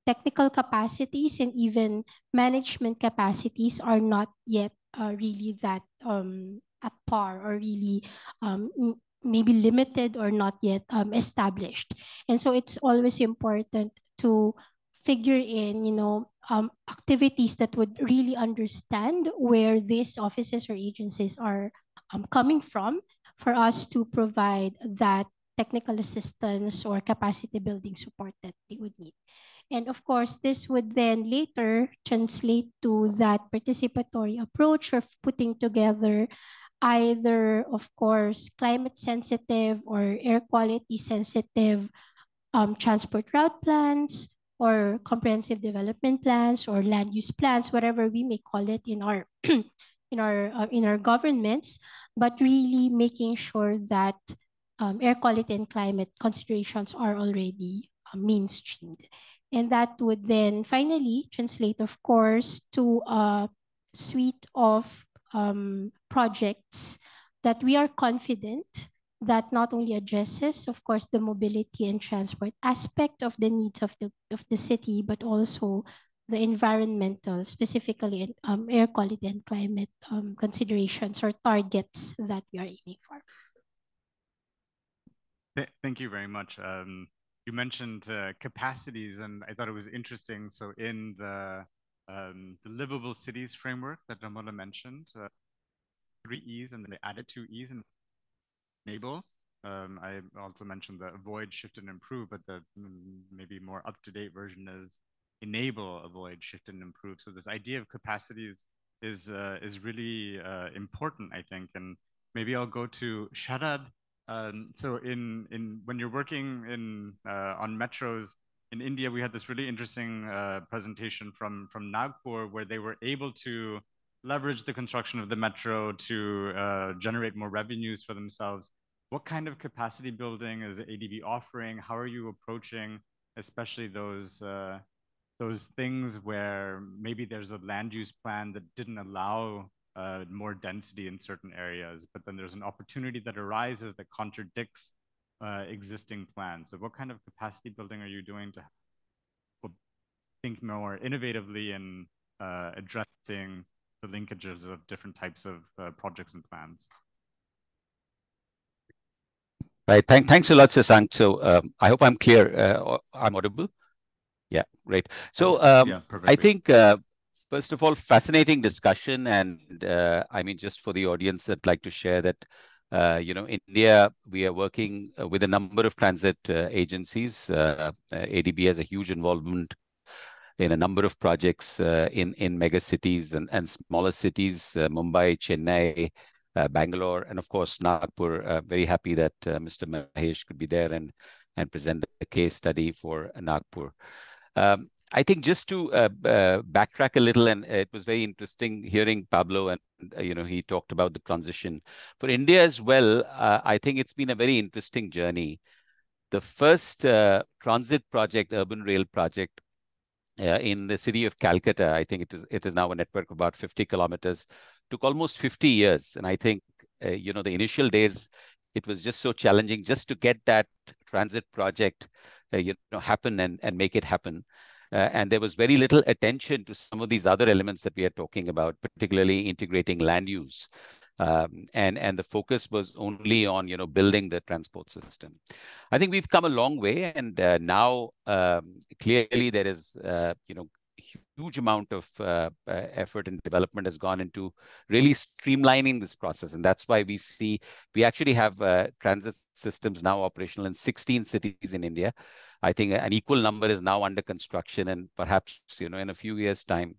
technical capacities and even management capacities are not yet really that at par, or really maybe limited or not yet established. And so it's always important to figure in, activities that would really understand where these offices or agencies are coming from, for us to provide that technical assistance or capacity building support that they would need. And of course, this would then later translate to that participatory approach of putting together either, of course, climate sensitive or air quality sensitive transport route plans, or comprehensive development plans, or land use plans, whatever we may call it in our in our governments, but really making sure that air quality and climate considerations are already mainstreamed. And that would then finally translate, of course, to a suite of projects that we are confident that not only addresses, of course, the mobility and transport aspect of the needs of the city, but also the environmental, specifically air quality and climate considerations or targets that we are aiming for. Thank you very much. You mentioned capacities, and I thought it was interesting. So in the livable cities framework that Ramola mentioned, 3 E's, and then they added 2 E's and enable. I also mentioned the avoid, shift, and improve, but the maybe more up-to-date version is enable, avoid, shift, and improve. So this idea of capacities is really important, I think. And maybe I'll go to Sharad. So when you're working on metros in India, we had this really interesting presentation from Nagpur, where they were able to leverage the construction of the metro to generate more revenues for themselves. What kind of capacity building is ADB offering? How are you approaching, especially those things where maybe there's a land use plan that didn't allow more density in certain areas, but then there's an opportunity that arises that contradicts existing plans? So what kind of capacity building are you doing to think more innovatively and addressing the linkages of different types of projects and plans? Right. Thanks a lot, Sasank. So I hope I'm clear. I'm audible. Yeah, great. So yeah, I think, first of all, fascinating discussion. And I mean, just for the audience, I'd like to share that, India, we are working with a number of transit agencies. ADB has a huge involvement in a number of projects in mega cities and smaller cities, Mumbai, Chennai, Bangalore, and of course, Nagpur. Very happy that Mr. Mahesh could be there and present the case study for Nagpur. I think just to backtrack a little, and it was very interesting hearing Pablo, and he talked about the transition for India as well. I think it's been a very interesting journey. The first transit project, urban rail project, in the city of Calcutta, I think it is now a network of about 50 kilometers, took almost 50 years. And I think, the initial days, it was just so challenging just to get that transit project, happen and make it happen. And there was very little attention to some of these other elements that we are talking about, particularly integrating land use. And the focus was only on, building the transport system. I think we've come a long way, and now clearly there is, huge amount of effort and development has gone into really streamlining this process. And that's why we actually have transit systems now operational in 16 cities in India. I think an equal number is now under construction, and perhaps, in a few years' time,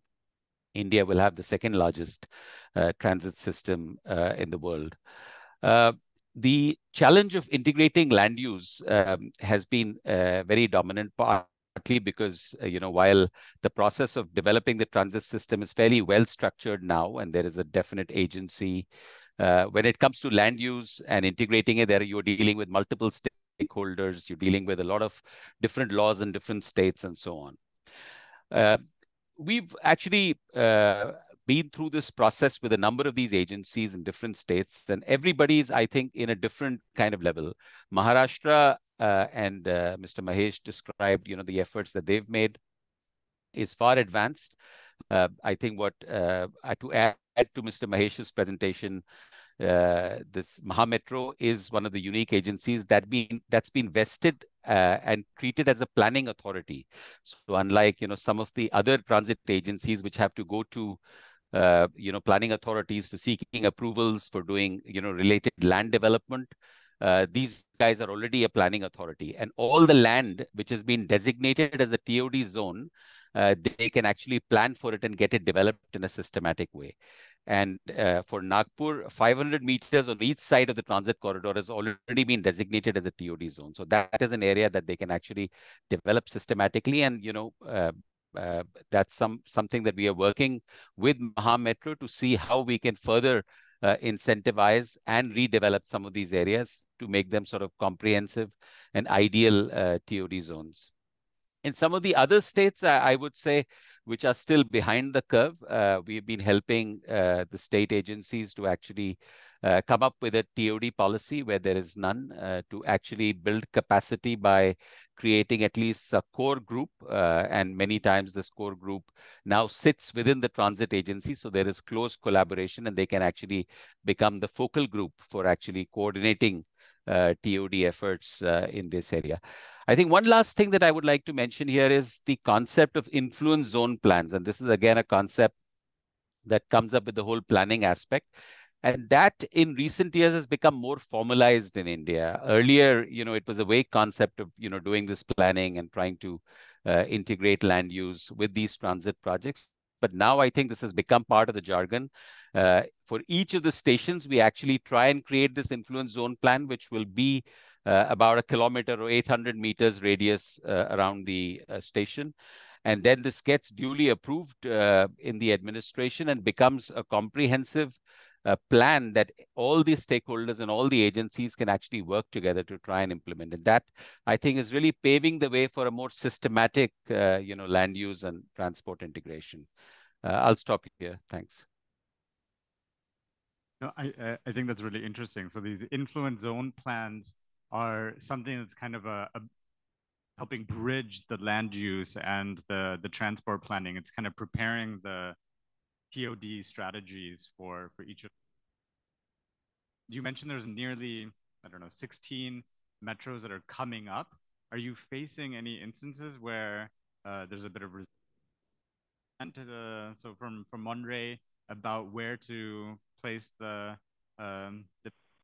India will have the second largest transit system in the world. The challenge of integrating land use has been a very dominant part partly because, while the process of developing the transit system is fairly well structured now, and there is a definite agency, when it comes to land use and integrating it, you're dealing with multiple stakeholders, you're dealing with a lot of different laws in different states and so on. We've actually been through this process with a number of these agencies in different states, and everybody's, I think, in a different kind of level. Maharashtra and Mr. Mahesh described, the efforts that they've made is far advanced. I think to add to Mr. Mahesh's presentation, this Mahametro is one of the unique agencies that's been vested and treated as a planning authority. So unlike some of the other transit agencies which have to go to planning authorities for seeking approvals for doing related land development, these guys are already a planning authority, and all the land which has been designated as a TOD zone, they can actually plan for it and get it developed in a systematic way. And for Nagpur, 500 meters on each side of the transit corridor has already been designated as a TOD zone. So that is an area that they can actually develop systematically. And, that's something that we are working with Mahametro to see how we can further incentivize and redevelop some of these areas to make them sort of comprehensive and ideal TOD zones. In some of the other states, I would say, which are still behind the curve, we've been helping the state agencies to actually come up with a TOD policy where there is none, to actually build capacity by creating at least a core group. And many times this core group now sits within the transit agency. So there is close collaboration, and they can actually become the focal group for actually coordinating TOD efforts in this area. I think one last thing that I would like to mention here is the concept of influence zone plans. And this is again a concept that comes up with the whole planning aspect. And that in recent years has become more formalized in India. Earlier, it was a vague concept of, doing this planning and trying to integrate land use with these transit projects. But now I think this has become part of the jargon. For each of the stations, we actually try and create this influence zone plan, which will be about 1 kilometer or 800 meters radius around the station. And then this gets duly approved in the administration and becomes a comprehensive plan that all the stakeholders and all the agencies can actually work together to try and implement. And that, I think, is really paving the way for a more systematic, land use and transport integration. I'll stop here. Thanks. No, I think that's really interesting. So these influence zone plans are something that's kind of a helping bridge the land use and the transport planning. It's kind of preparing the TOD strategies for each of. You mentioned there's nearly, 16 metros that are coming up. Are you facing any instances where there's a bit of resistance so from Monterey about where to place the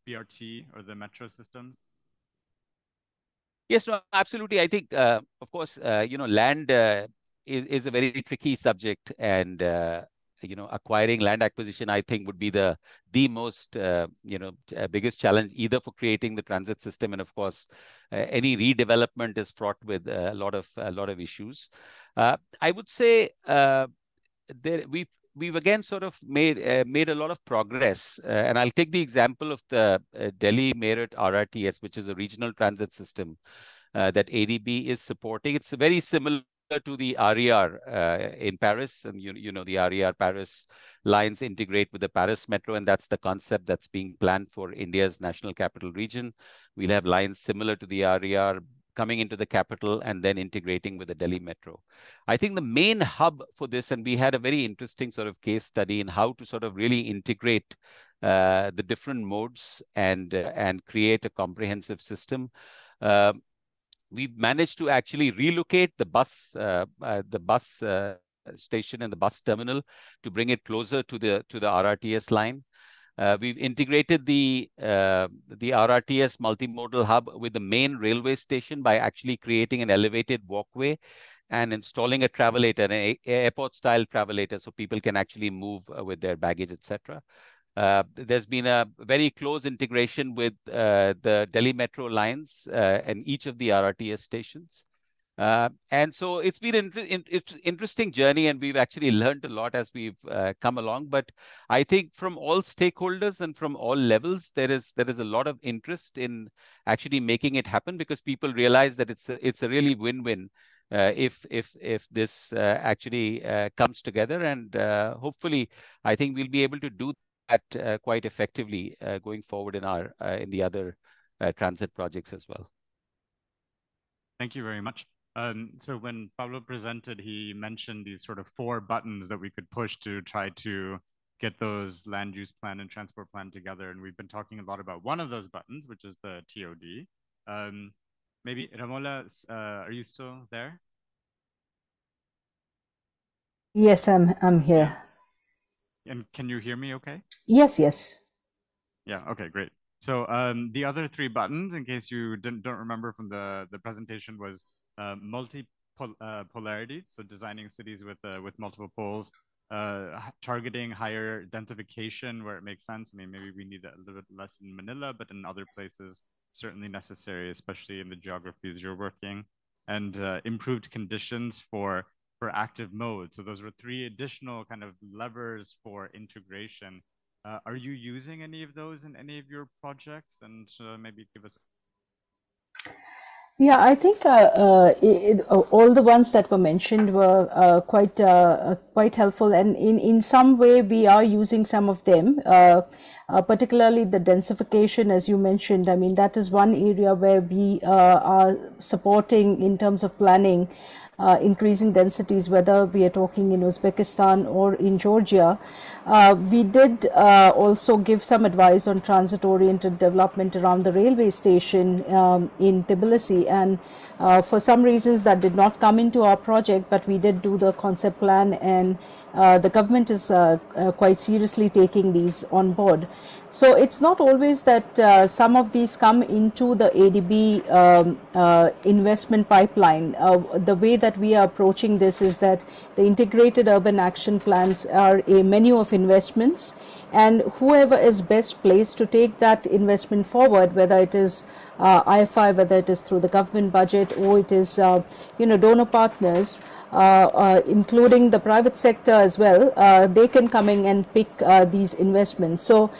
BRT or the metro systems? Yes, no, absolutely. I think, of course, land is a very tricky subject, and acquiring land acquisition, I think, would be the most biggest challenge, either for creating the transit system, and of course, any redevelopment is fraught with a lot of issues. I would say we've again sort of made a lot of progress, and I'll take the example of the Delhi Meerut RRTS, which is a regional transit system that ADB is supporting. It's very similar to the RER in Paris, and the RER Paris lines integrate with the Paris Metro, and that's the concept that's being planned for India's National Capital Region. We'll have lines similar to the RER coming into the capital and then integrating with the Delhi Metro. I think the main hub for this, and we had a very interesting sort of case study in how to sort of really integrate the different modes and create a comprehensive system. We've managed to actually relocate the bus station and the bus terminal to bring it closer to the RRTS line. We've integrated the RRTS multimodal hub with the main railway station by actually creating an elevated walkway and installing a travelator, an airport-style travelator, so people can actually move with their baggage, etc. There's been a very close integration with the Delhi Metro lines and each of the RRTS stations. And so it's been an interesting journey, and we've actually learned a lot as we've come along. But I think from all stakeholders and from all levels, there is a lot of interest in actually making it happen, because people realize that it's a really win-win if this actually comes together, and hopefully I think we'll be able to do that quite effectively going forward in the other transit projects as well. Thank you very much. So when Pablo presented, he mentioned these sort of 4 buttons that we could push to try to get those land use plan and transport plan together. And we've been talking a lot about one of those buttons, which is the TOD. Maybe Ramola, are you still there? Yes, I'm here. And can you hear me okay? Yes, yes. Yeah, okay, great. So the other 3 buttons, in case you don't remember from the presentation, was multi-polarity, so designing cities with multiple poles, targeting higher densification where it makes sense. I mean, maybe we need a little bit less in Manila, but in other places, certainly necessary, especially in the geographies you're working, and improved conditions for active mode. So those were 3 additional kind of levers for integration. Are you using any of those in any of your projects? And maybe give us. Yeah, I think all the ones that were mentioned were quite helpful, and in some way we are using some of them, particularly the densification, as you mentioned. I mean, that is one area where we are supporting in terms of planning, increasing densities, whether we are talking in Uzbekistan or in Georgia. We did also give some advice on transit-oriented development around the railway station in Tbilisi, and for some reasons that did not come into our project, but we did do the concept plan, and the government is quite seriously taking these on board. So it's not always that some of these come into the ADB investment pipeline. The way that we are approaching this is that the integrated urban action plans are a menu of investments, and whoever is best placed to take that investment forward, whether it is IFI, whether it is through the government budget, or it is donor partners, including the private sector as well, they can come in and pick these investments. So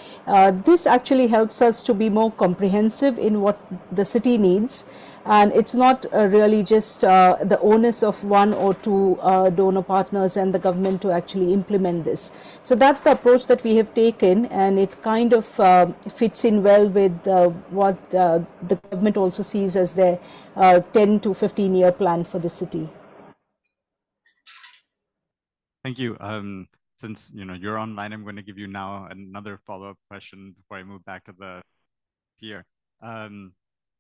this actually helps us to be more comprehensive in what the city needs, and it's not really just the onus of 1 or 2 donor partners and the government to actually implement this. So that's the approach that we have taken, and it kind of fits in well with what the government also sees as their 10 to 15-year plan for the city. Thank you. Since you're online, I'm going to give you now another follow-up question before I move back to the here.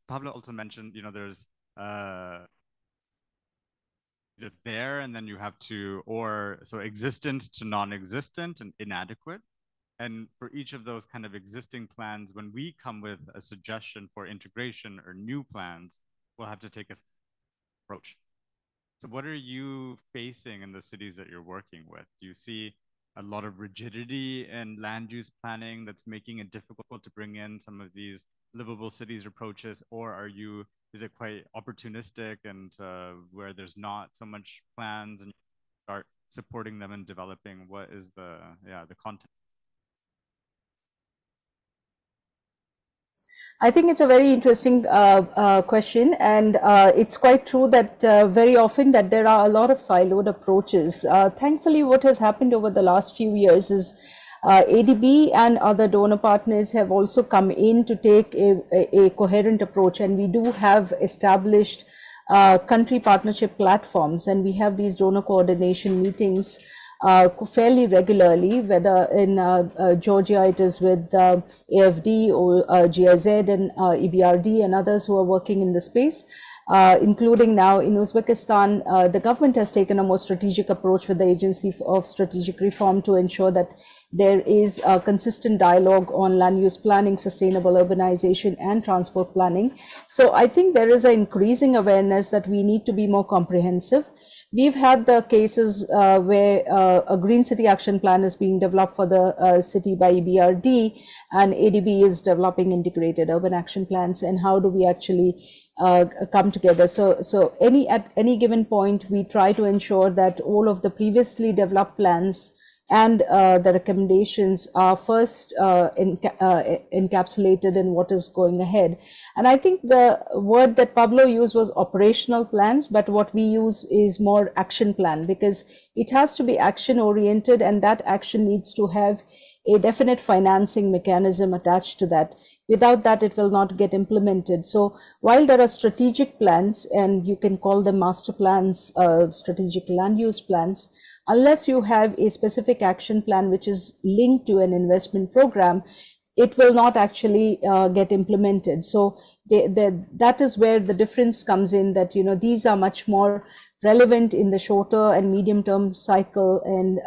Pablo also mentioned, there's there, and then you have to, so existent to non-existent and inadequate. And for each of those kind of existing plans, when we come with a suggestion for integration or new plans, we'll have to take a approach. So what are you facing in the cities that you're working with? Do you see a lot of rigidity in land use planning that's making it difficult to bring in some of these livable cities approaches, or is it quite opportunistic and where there's not so much plans and you start supporting them and developing? What is the content? I think it's a very interesting question, and it's quite true that very often that there are a lot of siloed approaches. Thankfully, what has happened over the last few years is ADB and other donor partners have also come in to take a coherent approach, and we do have established country partnership platforms, and we have these donor coordination meetings fairly regularly, whether in Georgia it is with AFD or GIZ and EBRD and others who are working in the space, including now in Uzbekistan. The government has taken a more strategic approach with the Agency of Strategic Reform to ensure that There is a consistent dialogue on land use planning, sustainable urbanization, and transport planning. So I think there is an increasing awareness that we need to be more comprehensive. We've had the cases where a Green City Action Plan is being developed for the city by BRD, and ADB is developing integrated urban action plans. And how do we actually come together? So at any given point, we try to ensure that all of the previously developed plans and the recommendations are first encapsulated in what is going ahead. And I think the word that Pablo used was operational plans, but what we use is more action plan, because it has to be action oriented, and that action needs to have a definite financing mechanism attached to that. Without that, it will not get implemented. So while there are strategic plans, and you can call them master plans, strategic land use plans, unless you have a specific action plan which is linked to an investment program, it will not actually get implemented. So that is where the difference comes in, that, you know, these are much more relevant in the shorter and medium term cycle, and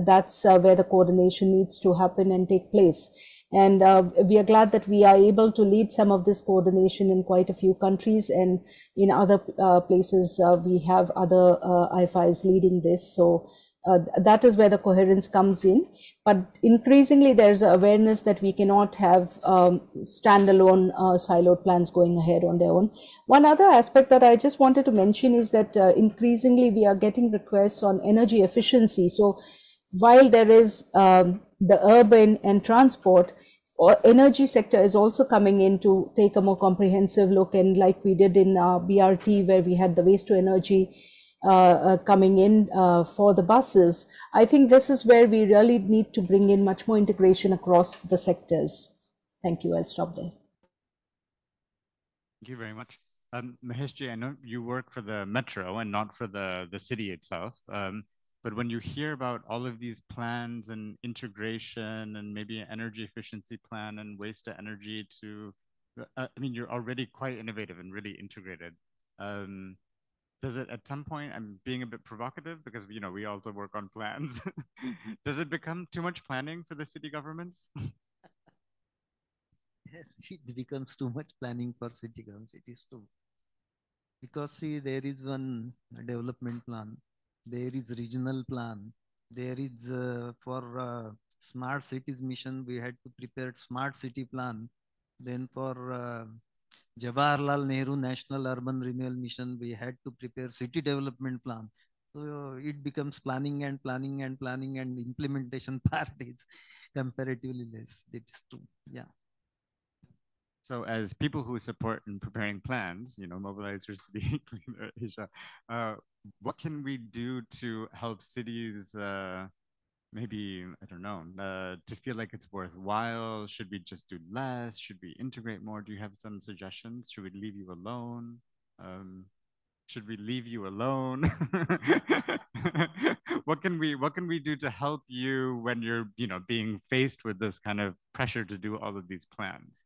that's where the coordination needs to happen and take place. And we are glad that we are able to lead some of this coordination in quite a few countries, and in other places we have other IFIs leading this. So that is where the coherence comes in. But increasingly there's an awareness that we cannot have standalone siloed plans going ahead on their own. One other aspect that I just wanted to mention is that increasingly we are getting requests on energy efficiency. So while there is the urban and transport, or energy sector is also coming in to take a more comprehensive look. And like we did in BRT, where we had the waste to energy coming in for the buses, I think this is where we really need to bring in much more integration across the sectors. Thank you. I'll stop there. Thank you very much. Maheshji, I know you work for the metro and not for the city itself. But when you hear about all of these plans and integration and maybe an energy efficiency plan and waste to energy to, I mean, you're already quite innovative and really integrated. Does it at some point, I'm being a bit provocative because, you know, we also work on plans. Does it become too much planning for the city governments? Yes, it becomes too much planning for city governments. It is true. Because see, there is one development plan. There is regional plan. There is for smart cities mission, we had to prepare smart city plan. Then for Jawaharlal Nehru National Urban Renewal Mission, we had to prepare city development plan. So it becomes planning and planning and planning, and implementation part is comparatively less. It is true. Yeah. So as people who support in preparing plans, you know, mobilizers to be Clean Asia, what can we do to help cities maybe, I don't know, to feel like it's worthwhile? Should we just do less? Should we integrate more? Do you have some suggestions? Should we leave you alone? Should we leave you alone? What can we do to help you when you're, you know, being faced with this kind of pressure to do all of these plans?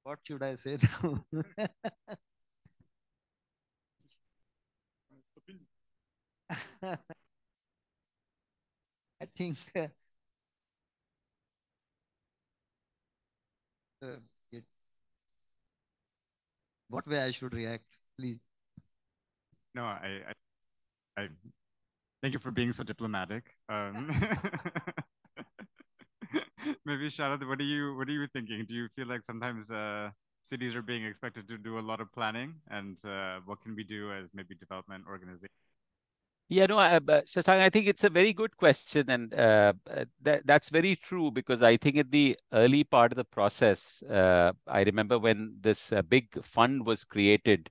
What should I say now? I think what way I should react, please? No, I thank you for being so diplomatic. Maybe Sharad, what are you thinking? Do you feel like sometimes cities are being expected to do a lot of planning, and what can we do as maybe development organizations? Yeah, no, Shashank, I think it's a very good question, and that's very true, because I think at the early part of the process, I remember when this big fund was created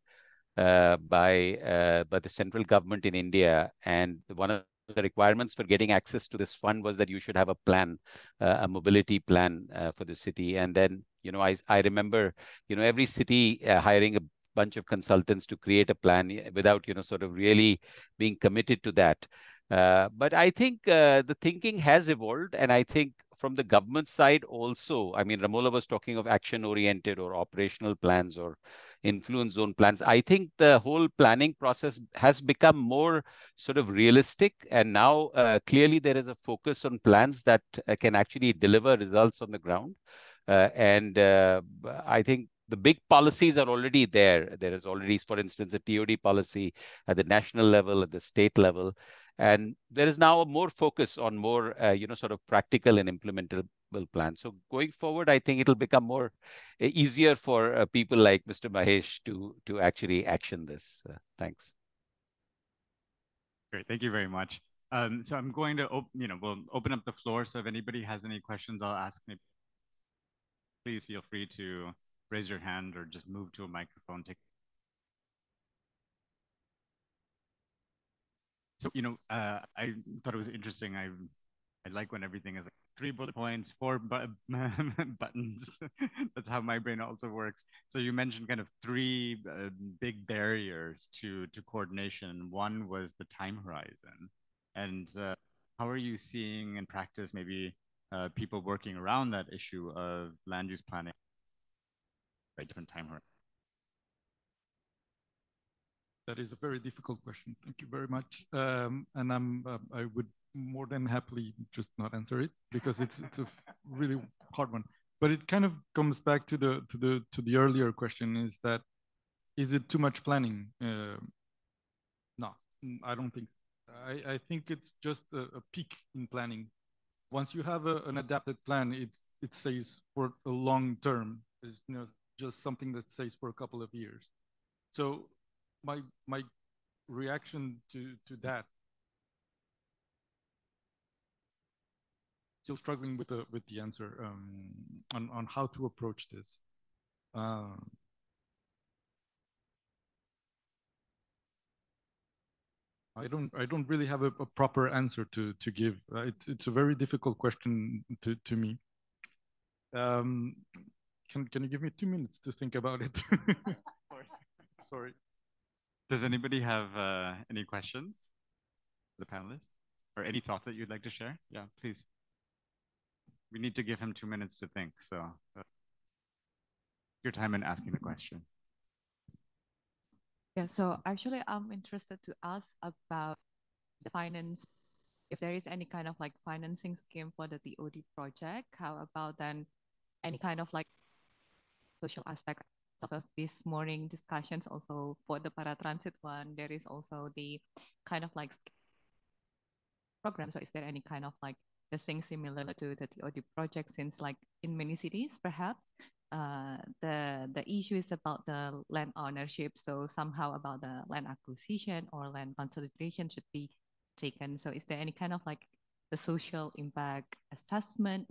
by the central government in India, and one of the requirements for getting access to this fund was that you should have a plan, a mobility plan for the city. And then, you know, I remember, you know, every city hiring a bunch of consultants to create a plan without, you know, sort of really being committed to that. But I think the thinking has evolved, and I think from the government side also, I mean, Ramola was talking of action-oriented or operational plans or influence zone plans. I think the whole planning process has become more sort of realistic, and now clearly there is a focus on plans that can actually deliver results on the ground. And I think the big policies are already there. There is already, for instance, a TOD policy at the national level, at the state level. And there is now more focus on more, sort of practical and implementable plans. So going forward, I think it'll become more easier for people like Mr. Mahesh to actually action this. Thanks. Great, thank you very much. So I'm going to, we'll open up the floor. So if anybody has any questions, I'll ask. Please feel free to raise your hand or just move to a microphone. So, I thought it was interesting. I like when everything is like 3 bullet points, 4 buttons. That's how my brain also works. So you mentioned kind of 3 big barriers to coordination. One was the time horizon. And how are you seeing in practice maybe people working around that issue of land use planning by different time horizons? That is a very difficult question. Thank you very much. And I would more than happily just not answer it because it's a really hard one. But it kind of comes back to the earlier question: is it too much planning? No, I don't think so. I think it's just a peak in planning. Once you have an adapted plan, it stays for a long term. It's just something that stays for a couple of years. So my reaction to that, still struggling with the answer on how to approach this. I don't really have a proper answer to give. It's a very difficult question to me. Can you give me 2 minutes to think about it? Of course. Sorry. Does anybody have any questions for the panelists or any thoughts that you'd like to share? Yeah, please. We need to give him 2 minutes to think. So your time in asking the question. Yeah, so actually I'm interested to ask about the finance, if there is any kind of like financing scheme for the TOD project. How about then any kind of like social aspect of this morning discussions also for the paratransit one? There is also the kind of like program. So is there any kind of like the thing similar to the TOD project, since like in many cities perhaps the issue is about the land ownership, so somehow about the land acquisition or land consolidation should be taken. So is there any kind of like the social impact assessment,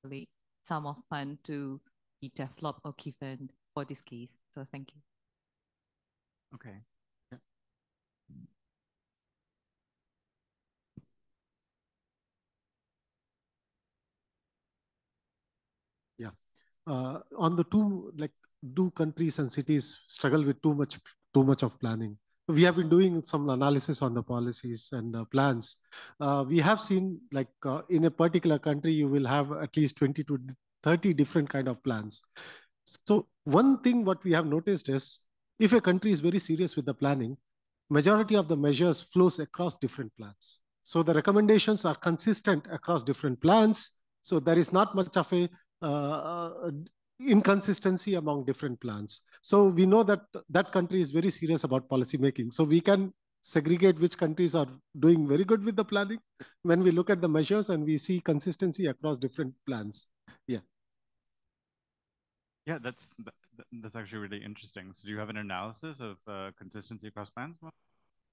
really sum of fund to be developed or given for this case? So thank you. Okay. Yeah. Yeah. On the two, like, do countries and cities struggle with too much of planning? We have been doing some analysis on the policies and plans. We have seen, like, in a particular country, you will have at least 20 to 30 different kind of plans. So one thing what we have noticed is, if a country is very serious with the planning, majority of the measures flows across different plans. So the recommendations are consistent across different plans. So there is not much of a inconsistency among different plans. So we know that that country is very serious about policy making. So we can segregate which countries are doing very good with the planning when we look at the measures and we see consistency across different plans. Yeah. Yeah, that's actually really interesting. So do you have an analysis of consistency across plans? Well,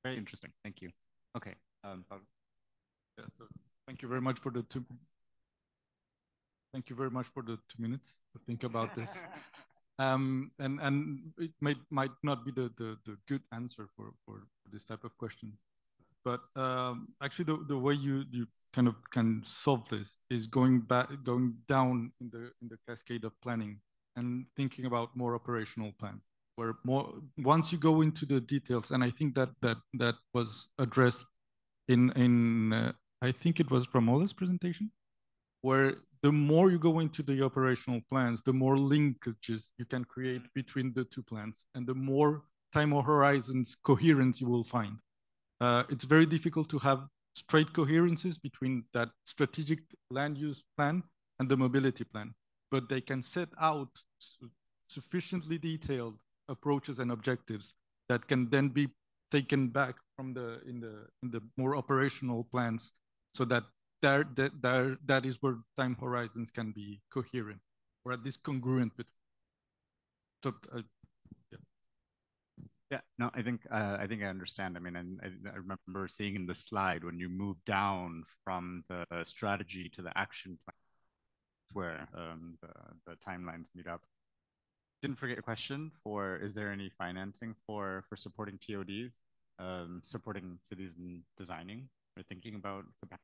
very interesting. Thank you. Okay. Yeah, so thank you very much for the 2. Thank you very much for the 2 minutes to think about this. And it might not be the good answer for this type of question, but actually the way you kind of can solve this is going down in the cascade of planning and thinking about more operational plans, where once you go into the details, and I think that was addressed I think it was Pramola's presentation, where the more you go into the operational plans, the more linkages you can create between the two plans, and the more time horizons coherence you will find. It's very difficult to have straight coherences between that strategic land use plan and the mobility plan, but they can set out sufficiently detailed approaches and objectives that can then be taken back from in the more operational plans, so that that is where time horizons can be coherent, or at least congruent with. So, yeah, no, I think I understand. I mean, and I remember seeing in the slide when you move down from the strategy to the action plan, where the timelines meet up. Didn't forget a question for: is there any financing for supporting TODs, supporting cities in designing or thinking about capacity?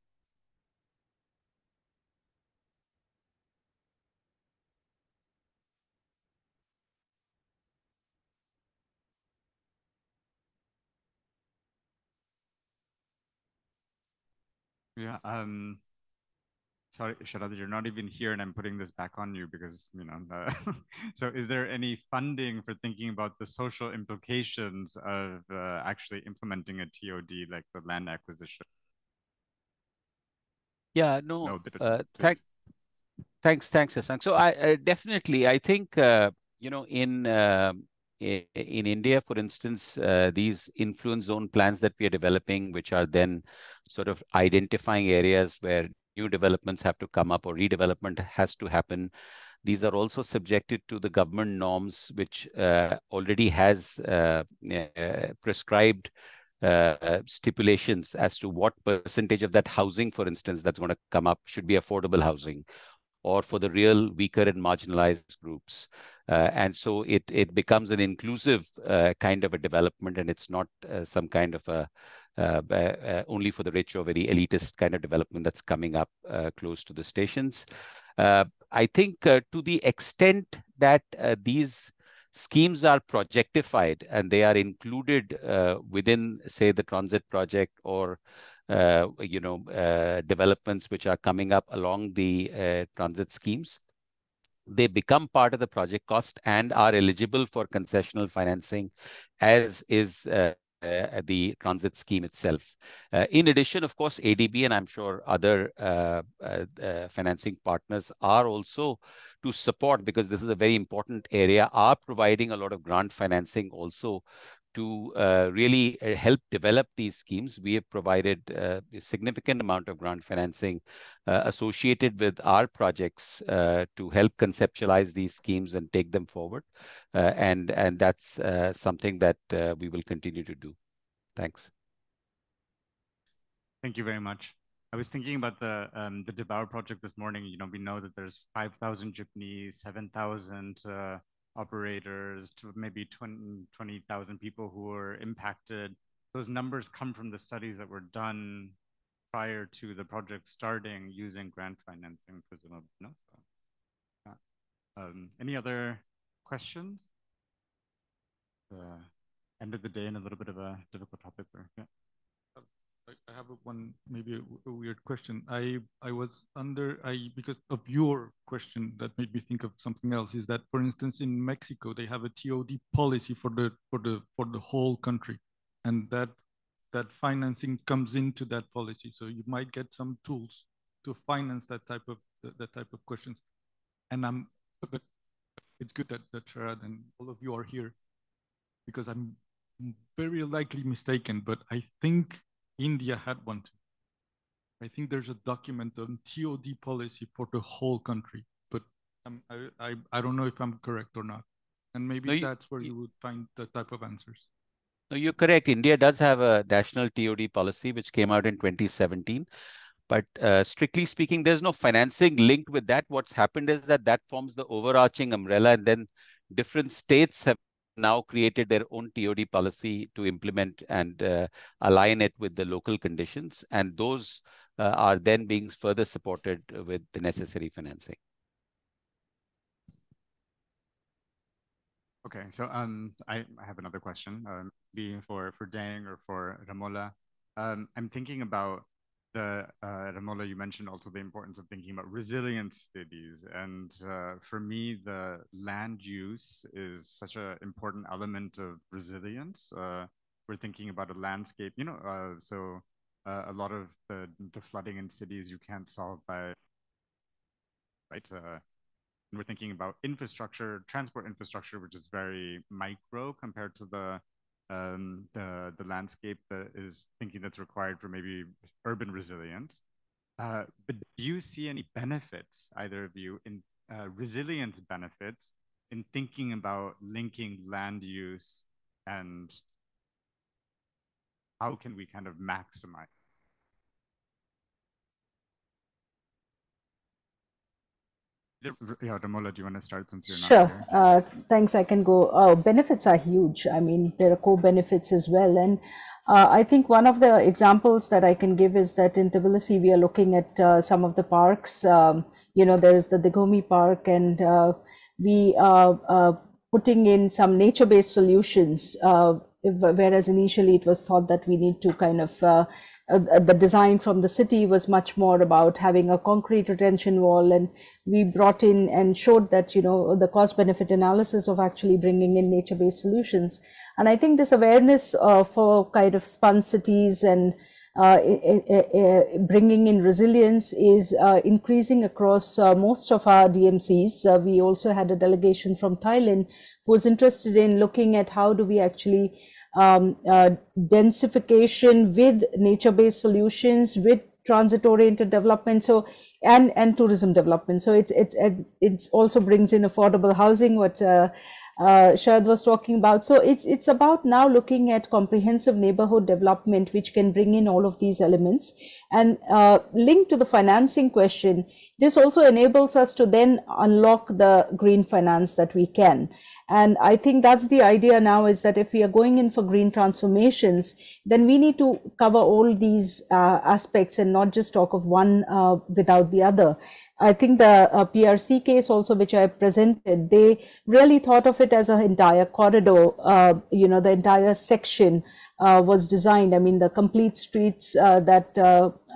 Yeah. Sorry, Sharad, you're not even here, and I'm putting this back on you because, you know, so is there any funding for thinking about the social implications of actually implementing a TOD like the land acquisition? Yeah, no, thanks, Shashank. So I definitely, I think, you know, in India, for instance, these influence zone plans that we are developing, which are then sort of identifying areas where new developments have to come up or redevelopment has to happen. These are also subjected to the government norms, which already has prescribed stipulations as to what percentage of that housing, for instance, that's going to come up should be affordable housing, or for the real weaker and marginalized groups. And so it becomes an inclusive kind of a development, and it's not some kind of a only for the rich or very elitist kind of development that's coming up close to the stations. I think to the extent that these schemes are projectified and they are included within, say, the transit project, or you know, developments which are coming up along the transit schemes, they become part of the project cost and are eligible for concessional financing, as is the transit scheme itself. In addition, of course, ADB and I'm sure other financing partners are also to support, because this is a very important area, are providing a lot of grant financing also to really help develop these schemes. We have provided a significant amount of grant financing associated with our projects to help conceptualize these schemes and take them forward. And that's something that we will continue to do. Thanks. Thank you very much. I was thinking about the Devour project this morning. You know, we know that there's 5,000 jeepneys, 7,000 operators, to maybe 20,000 people who were impacted. Those numbers come from the studies that were done prior to the project starting using grant financing, presumably. No? So, any other questions? End of the day and a little bit of a difficult topic there. Yeah. I have one, maybe a weird question. I was because of your question that made me think of something else, is that, for instance, in Mexico, they have a TOD policy for the whole country, and that financing comes into that policy. So you might get some tools to finance that type of questions. And but it's good that Sharad and all of you are here, because I'm very likely mistaken, but I think India had one too. I think there's a document on TOD policy for the whole country, but I don't know if I'm correct or not. And maybe that's where you would find the type of answers. No, you're correct. India does have a national TOD policy, which came out in 2017. But strictly speaking, there's no financing linked with that. What's happened is that forms the overarching umbrella, and then different states have now created their own TOD policy to implement and align it with the local conditions. And those are then being further supported with the necessary financing. Okay, so I have another question, maybe for Deng or for Ramola. I'm thinking about Ramola, you mentioned also the importance of thinking about resilient cities. And for me, the land use is such an important element of resilience. We're thinking about a landscape, a lot of the flooding in cities you can't solve by, right? We're thinking about infrastructure, transport infrastructure, which is very micro compared to the landscape that is thinking that's required for maybe urban resilience. But do you see any benefits, either of you, in resilience benefits in thinking about linking land use and how can we kind of maximize? Yeah, Ramola, do you want to start since you're Sure. not here? Thanks. I can go. Benefits are huge. I mean, there are co-benefits as well. And I think one of the examples that I can give is that in Tbilisi, we are looking at some of the parks. There is the Digomi Park, and we are putting in some nature-based solutions, whereas initially it was thought that we need to kind of the design from the city was much more about having a concrete retention wall, and we brought in and showed that the cost benefit analysis of actually bringing in nature-based solutions. And I think this awareness for kind of spun cities and bringing in resilience is increasing across most of our DMCs. We also had a delegation from Thailand who was interested in looking at how do we actually densification with nature-based solutions, with transit-oriented development, so and tourism development. So it also brings in affordable housing, what Sharad was talking about. So it's about now looking at comprehensive neighborhood development, which can bring in all of these elements. And linked to the financing question, this also enables us to then unlock the green finance that we can. And I think that's the idea now, is that if we are going in for green transformations, then we need to cover all these aspects and not just talk of one without the other. I think the PRC case also, which I presented, they really thought of it as an entire corridor, the entire section was designed. I mean, the complete streets that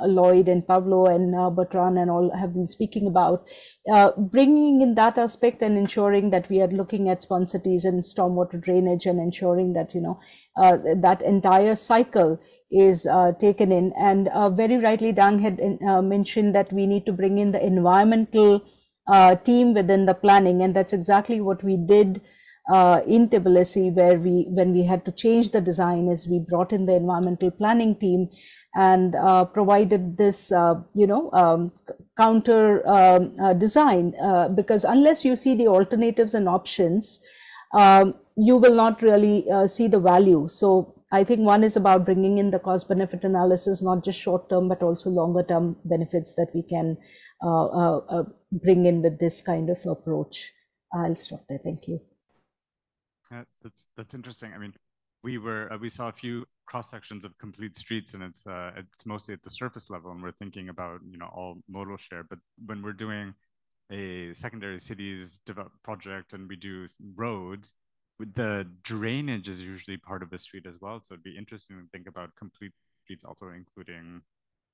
Lloyd and Pablo and Bertrand and all have been speaking about, bringing in that aspect and ensuring that we are looking at spun cities and stormwater drainage and ensuring that, that entire cycle is taken in. And very rightly, Dang had mentioned that we need to bring in the environmental team within the planning. And that's exactly what we did in Tbilisi, where when we had to change the design, is we brought in the environmental planning team and provided this, counter design, because unless you see the alternatives and options, you will not really see the value. So I think one is about bringing in the cost benefit analysis, not just short term, but also longer term benefits that we can bring in with this kind of approach. I'll stop there. Thank you. That's interesting. I mean, we saw a few cross sections of complete streets, and it's mostly at the surface level, and we're thinking about all modal share. But when we're doing a secondary cities project and we do roads, the drainage is usually part of the street as well. So it'd be interesting to think about complete streets also including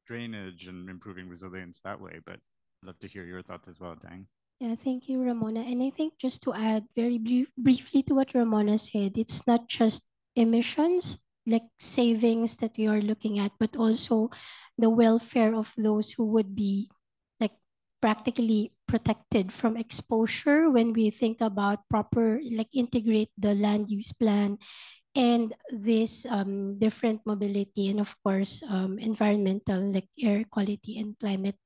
drainage and improving resilience that way. But I'd love to hear your thoughts as well, Dang. Yeah, thank you, Ramona. And I think just to add very briefly to what Ramona said, it's not just emissions, like savings that we are looking at, but also the welfare of those who would be like practically protected from exposure when we think about proper, like integrate the land use plan and this different mobility and of course environmental, like air quality and climate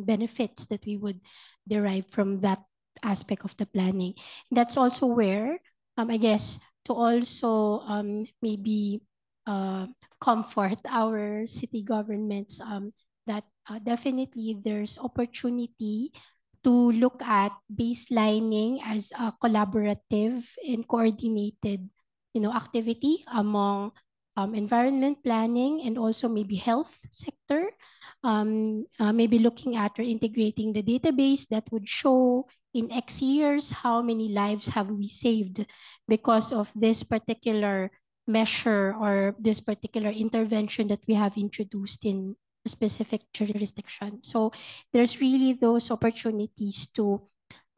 benefits that we would derive from that aspect of the planning. That's also where I guess to also maybe comfort our city governments that definitely there's opportunity to look at baselining as a collaborative and coordinated activity among environment planning and also maybe health sector, maybe looking at or integrating the database that would show in X years how many lives have we saved because of this particular measure or this particular intervention that we have introduced in a specific jurisdiction. So there's really those opportunities to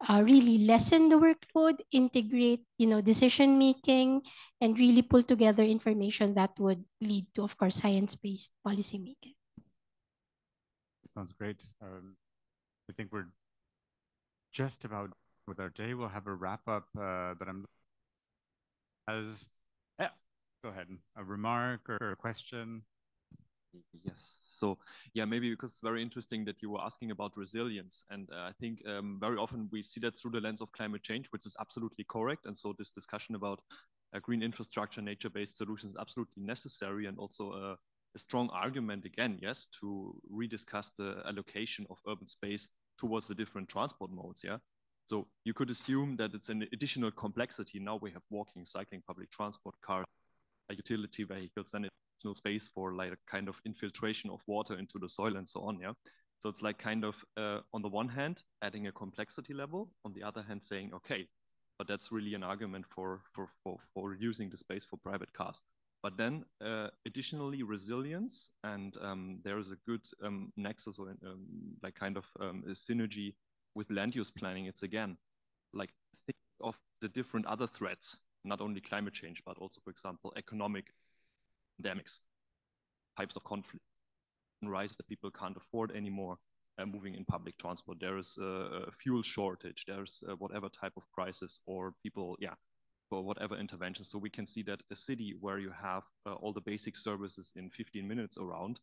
really lessen the workload, integrate, decision making, and really pull together information that would lead to, of course, science-based policy making. Sounds great. I think we're just about with our day. We'll have a wrap up, but yeah, go ahead. A remark or a question? Yes. So yeah, maybe because it's very interesting that you were asking about resilience. And I think very often we see that through the lens of climate change, which is absolutely correct. And so this discussion about green infrastructure, nature-based solutions is absolutely necessary, and also a strong argument again, yes, to rediscuss the allocation of urban space towards the different transport modes. Yeah. So you could assume that it's an additional complexity. Now we have walking, cycling, public transport, cars, utility vehicles, then additional space for like a kind of infiltration of water into the soil and so on. Yeah. So it's like kind of on the one hand, adding a complexity level, on the other hand, saying, okay, but that's really an argument for using the space for private cars. But then additionally resilience, and there is a good nexus or like kind of a synergy with land use planning. It's again, like think of the different other threats, not only climate change, but also, for example, economic pandemics, types of conflict, rise that people can't afford anymore, moving in public transport. There is a fuel shortage. There's whatever type of crisis, or people, yeah, for whatever intervention. So we can see that a city where you have all the basic services in 15 minutes around,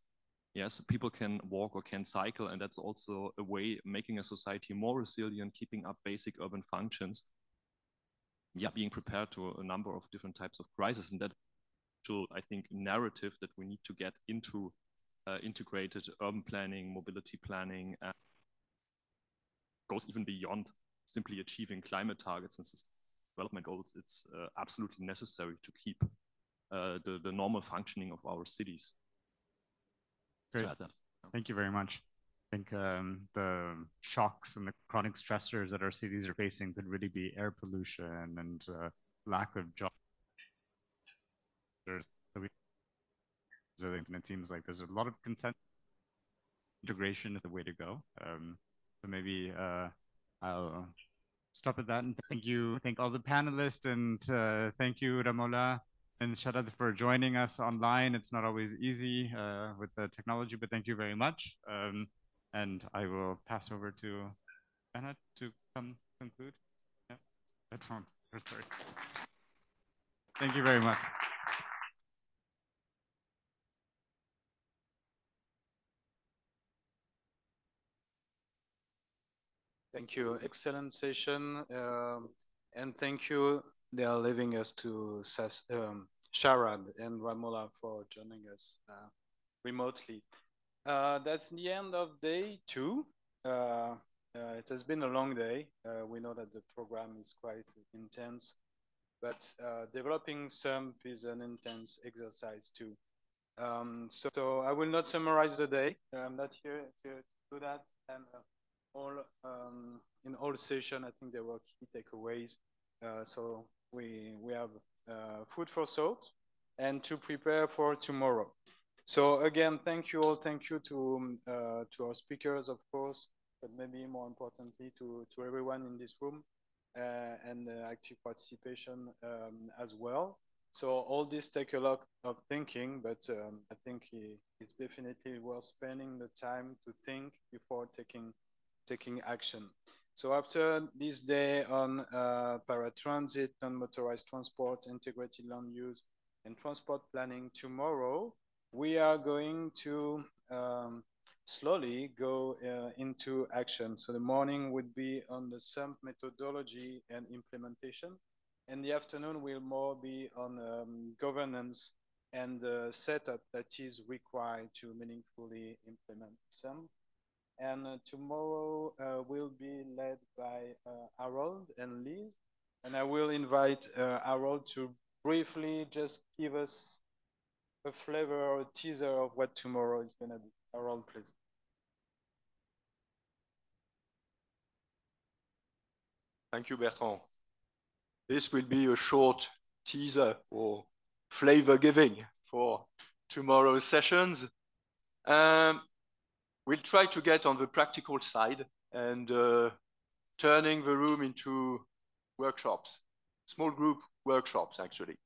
yes, people can walk or can cycle, and that's also a way making a society more resilient, keeping up basic urban functions, yeah, being prepared to a number of different types of crises. And that, I think, narrative that we need to get into integrated urban planning, mobility planning, and goes even beyond simply achieving climate targets and sustainable development goals. It's absolutely necessary to keep the normal functioning of our cities. Great. Thank you very much. I think the shocks and the chronic stressors that our cities are facing could really be air pollution and lack of jobs. And it seems like there's a lot of consent. Integration is the way to go. So maybe I'll stop at that and thank all the panelists, and thank you, Ramola and Sharad, for joining us online. It's not always easy with the technology, but thank you very much. And I will pass over to Anna to come conclude. Yeah, that's fine. Sorry. Thank you very much. Thank you. Excellent session. And thank you. They are leaving us to Sharad and Ramola for joining us remotely. That's the end of day 2. It has been a long day. We know that the program is quite intense, but developing SUMP is an intense exercise too. So I will not summarize the day. I'm not here to do that. And in all session, I think there were key takeaways. So we have food for thought and to prepare for tomorrow. So again, thank you all. Thank you to our speakers, of course, but maybe more importantly to everyone in this room and active participation as well. So all this take a lot of thinking, but I think it's definitely worth spending the time to think before taking action. So after this day on paratransit, non-motorized transport, integrated land use, and transport planning, tomorrow we are going to slowly go into action. So the morning would be on the SUMP methodology and implementation, and the afternoon will more be on governance and the setup that is required to meaningfully implement SUMP. And tomorrow will be led by Harold and Liz. And I will invite Harold to briefly just give us a flavor or a teaser of what tomorrow is going to be. Harold, please. Thank you, Bertrand. This will be a short teaser or flavor giving for tomorrow's sessions. We'll try to get on the practical side and turning the room into workshops, small group workshops, actually.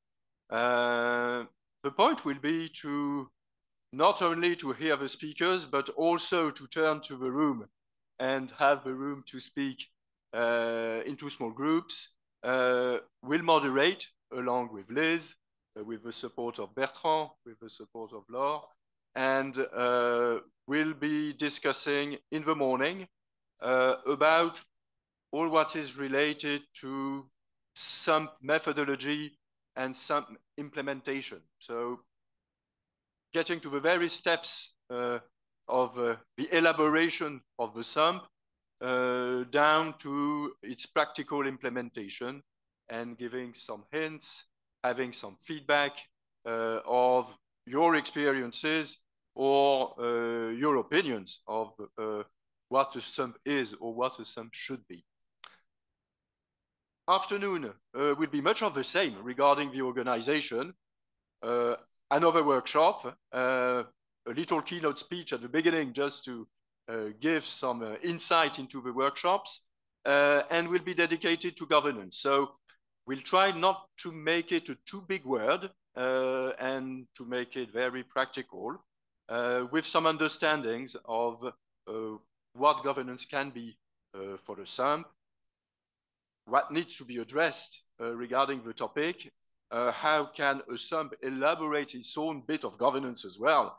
The point will be to not only to hear the speakers, but also to turn to the room and have the room to speak into small groups. We'll moderate along with Liz, with the support of Bertrand, with the support of Laure, and we'll be discussing in the morning about all what is related to some methodology and some implementation. So getting to the very steps of the elaboration of the SUMP down to its practical implementation and giving some hints, having some feedback of your experiences or your opinions of what a SUMP is or what a SUMP should be. Afternoon will be much of the same regarding the organization. Another workshop, a little keynote speech at the beginning just to give some insight into the workshops, and will be dedicated to governance. So we'll try not to make it a too big word and to make it very practical with some understandings of what governance can be for the SUMP, what needs to be addressed regarding the topic, how can a SUMP elaborate its own bit of governance as well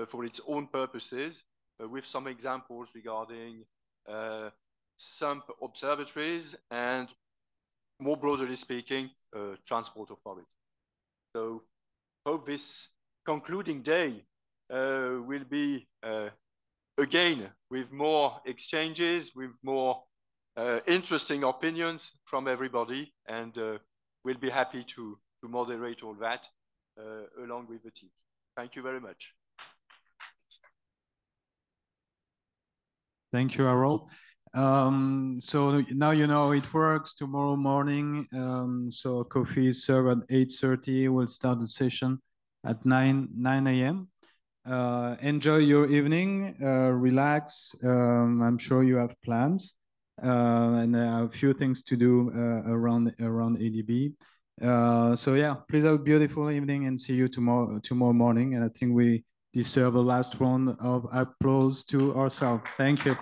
for its own purposes, with some examples regarding SUMP observatories and, more broadly speaking, transport authority. So hope this concluding day will be, again, with more exchanges, with more interesting opinions from everybody, and we'll be happy to moderate all that along with the team. Thank you very much. Thank you, Harold. So now you know it works. Tomorrow morning, so coffee is served at 8:30. We'll start the session at 9 a.m. Enjoy your evening, relax. I'm sure you have plans. And a few things to do around ADB. So yeah, please have a beautiful evening and see you tomorrow morning. And I think we deserve a last round of applause to ourselves. Thank you.